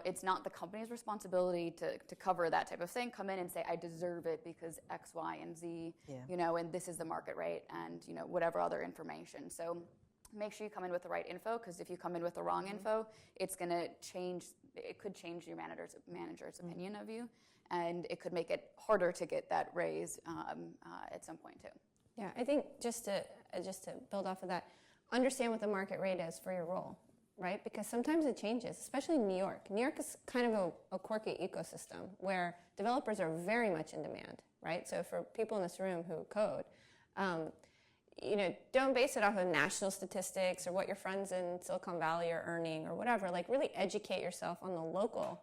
it's not the company's responsibility to cover that type of thing. Come in and say, I deserve it because X, Y, and Z, and this is the market rate and, whatever other information. So make sure you come in with the right info, because if you come in with the wrong info, it's going to change, it could change your manager's opinion of you, and it could make it harder to get that raise at some point too. Yeah, I think just to build off of that, understand what the market rate is for your role. Right? Because sometimes it changes, especially in New York. New York is kind of a quirky ecosystem where developers are very much in demand, right? So for people in this room who code, don't base it off of national statistics or what your friends in Silicon Valley are earning or whatever. Really educate yourself on the local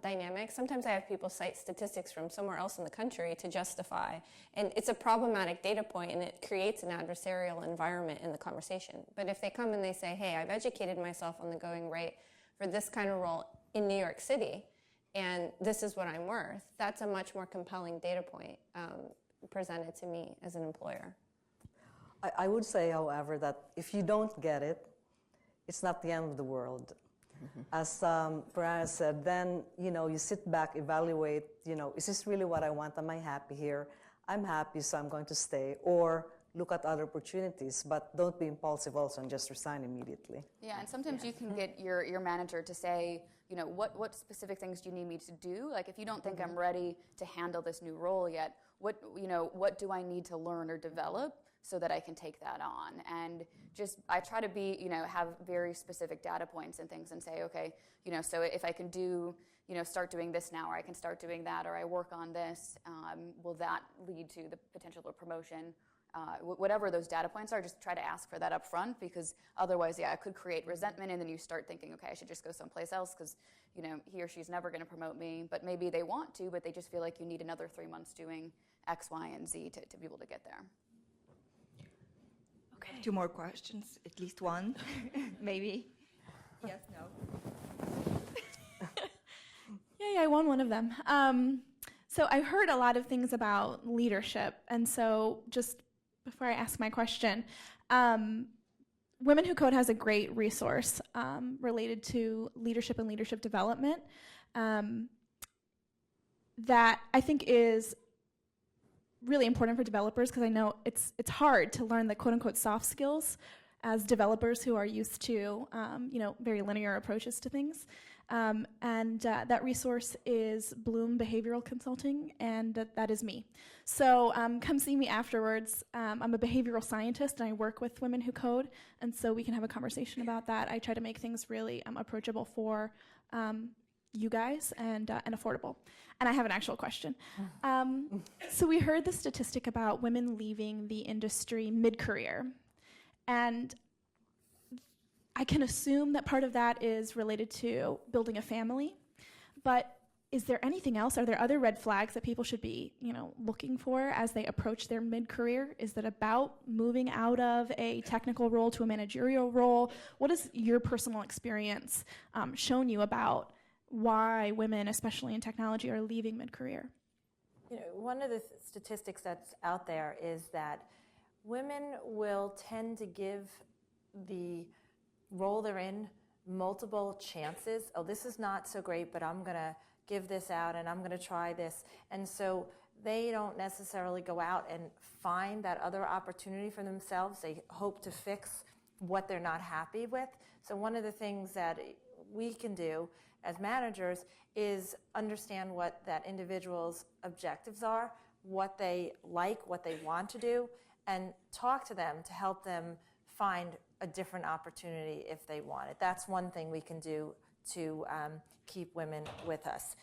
dynamics. Sometimes I have people cite statistics from somewhere else in the country to justify, and it's a problematic data point, and it creates an adversarial environment in the conversation. But if they come and they say, hey, I've educated myself on the going rate for this kind of role in New York City, and this is what I'm worth, that's a much more compelling data point presented to me as an employer. I would say, however, that if you don't get it, it's not the end of the world. Mm-hmm. As Brianna said, then, you sit back, evaluate, is this really what I want? Am I happy here? I'm happy, so I'm going to stay. Or look at other opportunities, but don't be impulsive also and just resign immediately. Yeah, and sometimes you can get your manager to say, what specific things do you need me to do? Like, if you don't think I'm ready to handle this new role yet, what do I need to learn or develop so that I can take that on? And I try to be, have very specific data points and things and say, okay, so if I can do, start doing this now, or I can start doing that, or I work on this, will that lead to the potential of promotion? Whatever those data points are, just try to ask for that up front, because otherwise, it could create resentment, and then you start thinking, okay, I should just go someplace else because, he or she's never going to promote me, but maybe they want to, but they just feel like you need another 3 months doing X, Y, and Z to be able to get there. Okay. 2 more questions, at least one, maybe. Yes, no. Yeah, I won one of them. So I heard a lot of things about leadership, and so just before I ask my question, Women Who Code has a great resource related to leadership and leadership development that I think is really important for developers, because I know it's hard to learn the quote-unquote soft skills as developers who are used to very linear approaches to things. That resource is Bloom Behavioral Consulting, and that is me. So come see me afterwards. I'm a behavioral scientist, and I work with Women Who Code, and so we can have a conversation about that. I try to make things really approachable for you guys and affordable. And I have an actual question. So we heard the statistic about women leaving the industry mid-career, and I can assume that part of that is related to building a family, but is there anything else? Are there other red flags that people should be, looking for as they approach their mid-career? Is that about moving out of a technical role to a managerial role? What has your personal experience shown you about why women, especially in technology, are leaving mid-career? One of the statistics that's out there is that women will tend to give the role they're in multiple chances. Oh, this is not so great, but I'm going to give this out and I'm going to try this. And so they don't necessarily go out and find that other opportunity for themselves. They hope to fix what they're not happy with. So one of the things that we can do as managers is understand what that individual's objectives are, what they like, what they want to do, and talk to them to help them find a different opportunity if they want it. That's one thing we can do to keep women with us.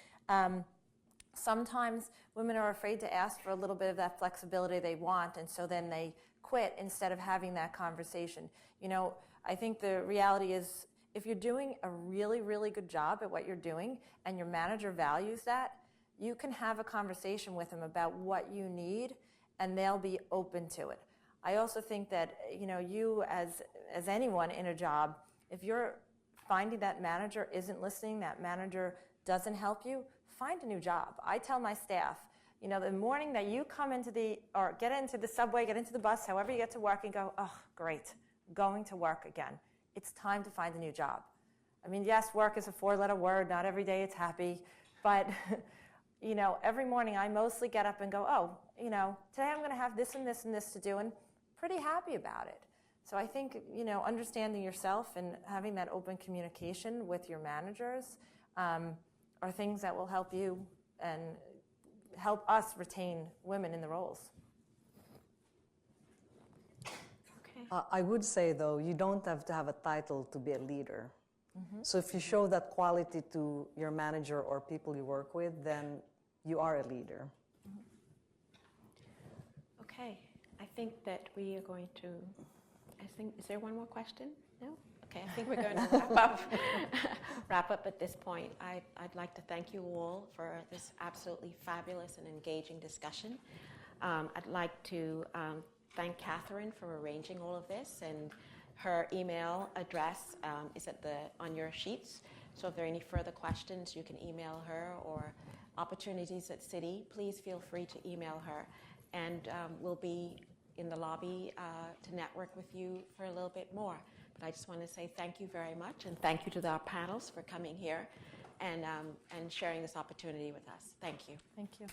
Sometimes women are afraid to ask for a little bit of that flexibility they want, and so then they quit instead of having that conversation. I think the reality is, if you're doing a really, really good job at what you're doing and your manager values that, you can have a conversation with them about what you need, and they'll be open to it. I also think that you as anyone in a job, if you're finding that manager isn't listening, that manager doesn't help you, find a new job. I tell my staff, the morning that you come get into the subway, get into the bus, however you get to work, and go, oh, great, going to work again. It's time to find a new job. I mean, yes, work is a 4-letter word. Not every day it's happy, but every morning I mostly get up and go, oh, today I'm going to have this and this and this to do, and pretty happy about it. So I think, understanding yourself and having that open communication with your managers are things that will help you and help us retain women in the roles. I would say, though, you don't have to have a title to be a leader. Mm-hmm. So if you show that quality to your manager or people you work with, then you are a leader. Okay, I think that we are going to, is there one more question? No? Okay, I think we're going to wrap up at this point. I'd like to thank you all for this absolutely fabulous and engaging discussion. I'd like to thank Catherine for arranging all of this, and her email address is on your sheets. So if there are any further questions, you can email her, or opportunities at Citi, please feel free to email her. And we'll be in the lobby to network with you for a little bit more. But I just want to say thank you very much, and thank you to our panels for coming here and sharing this opportunity with us. Thank you. Thank you.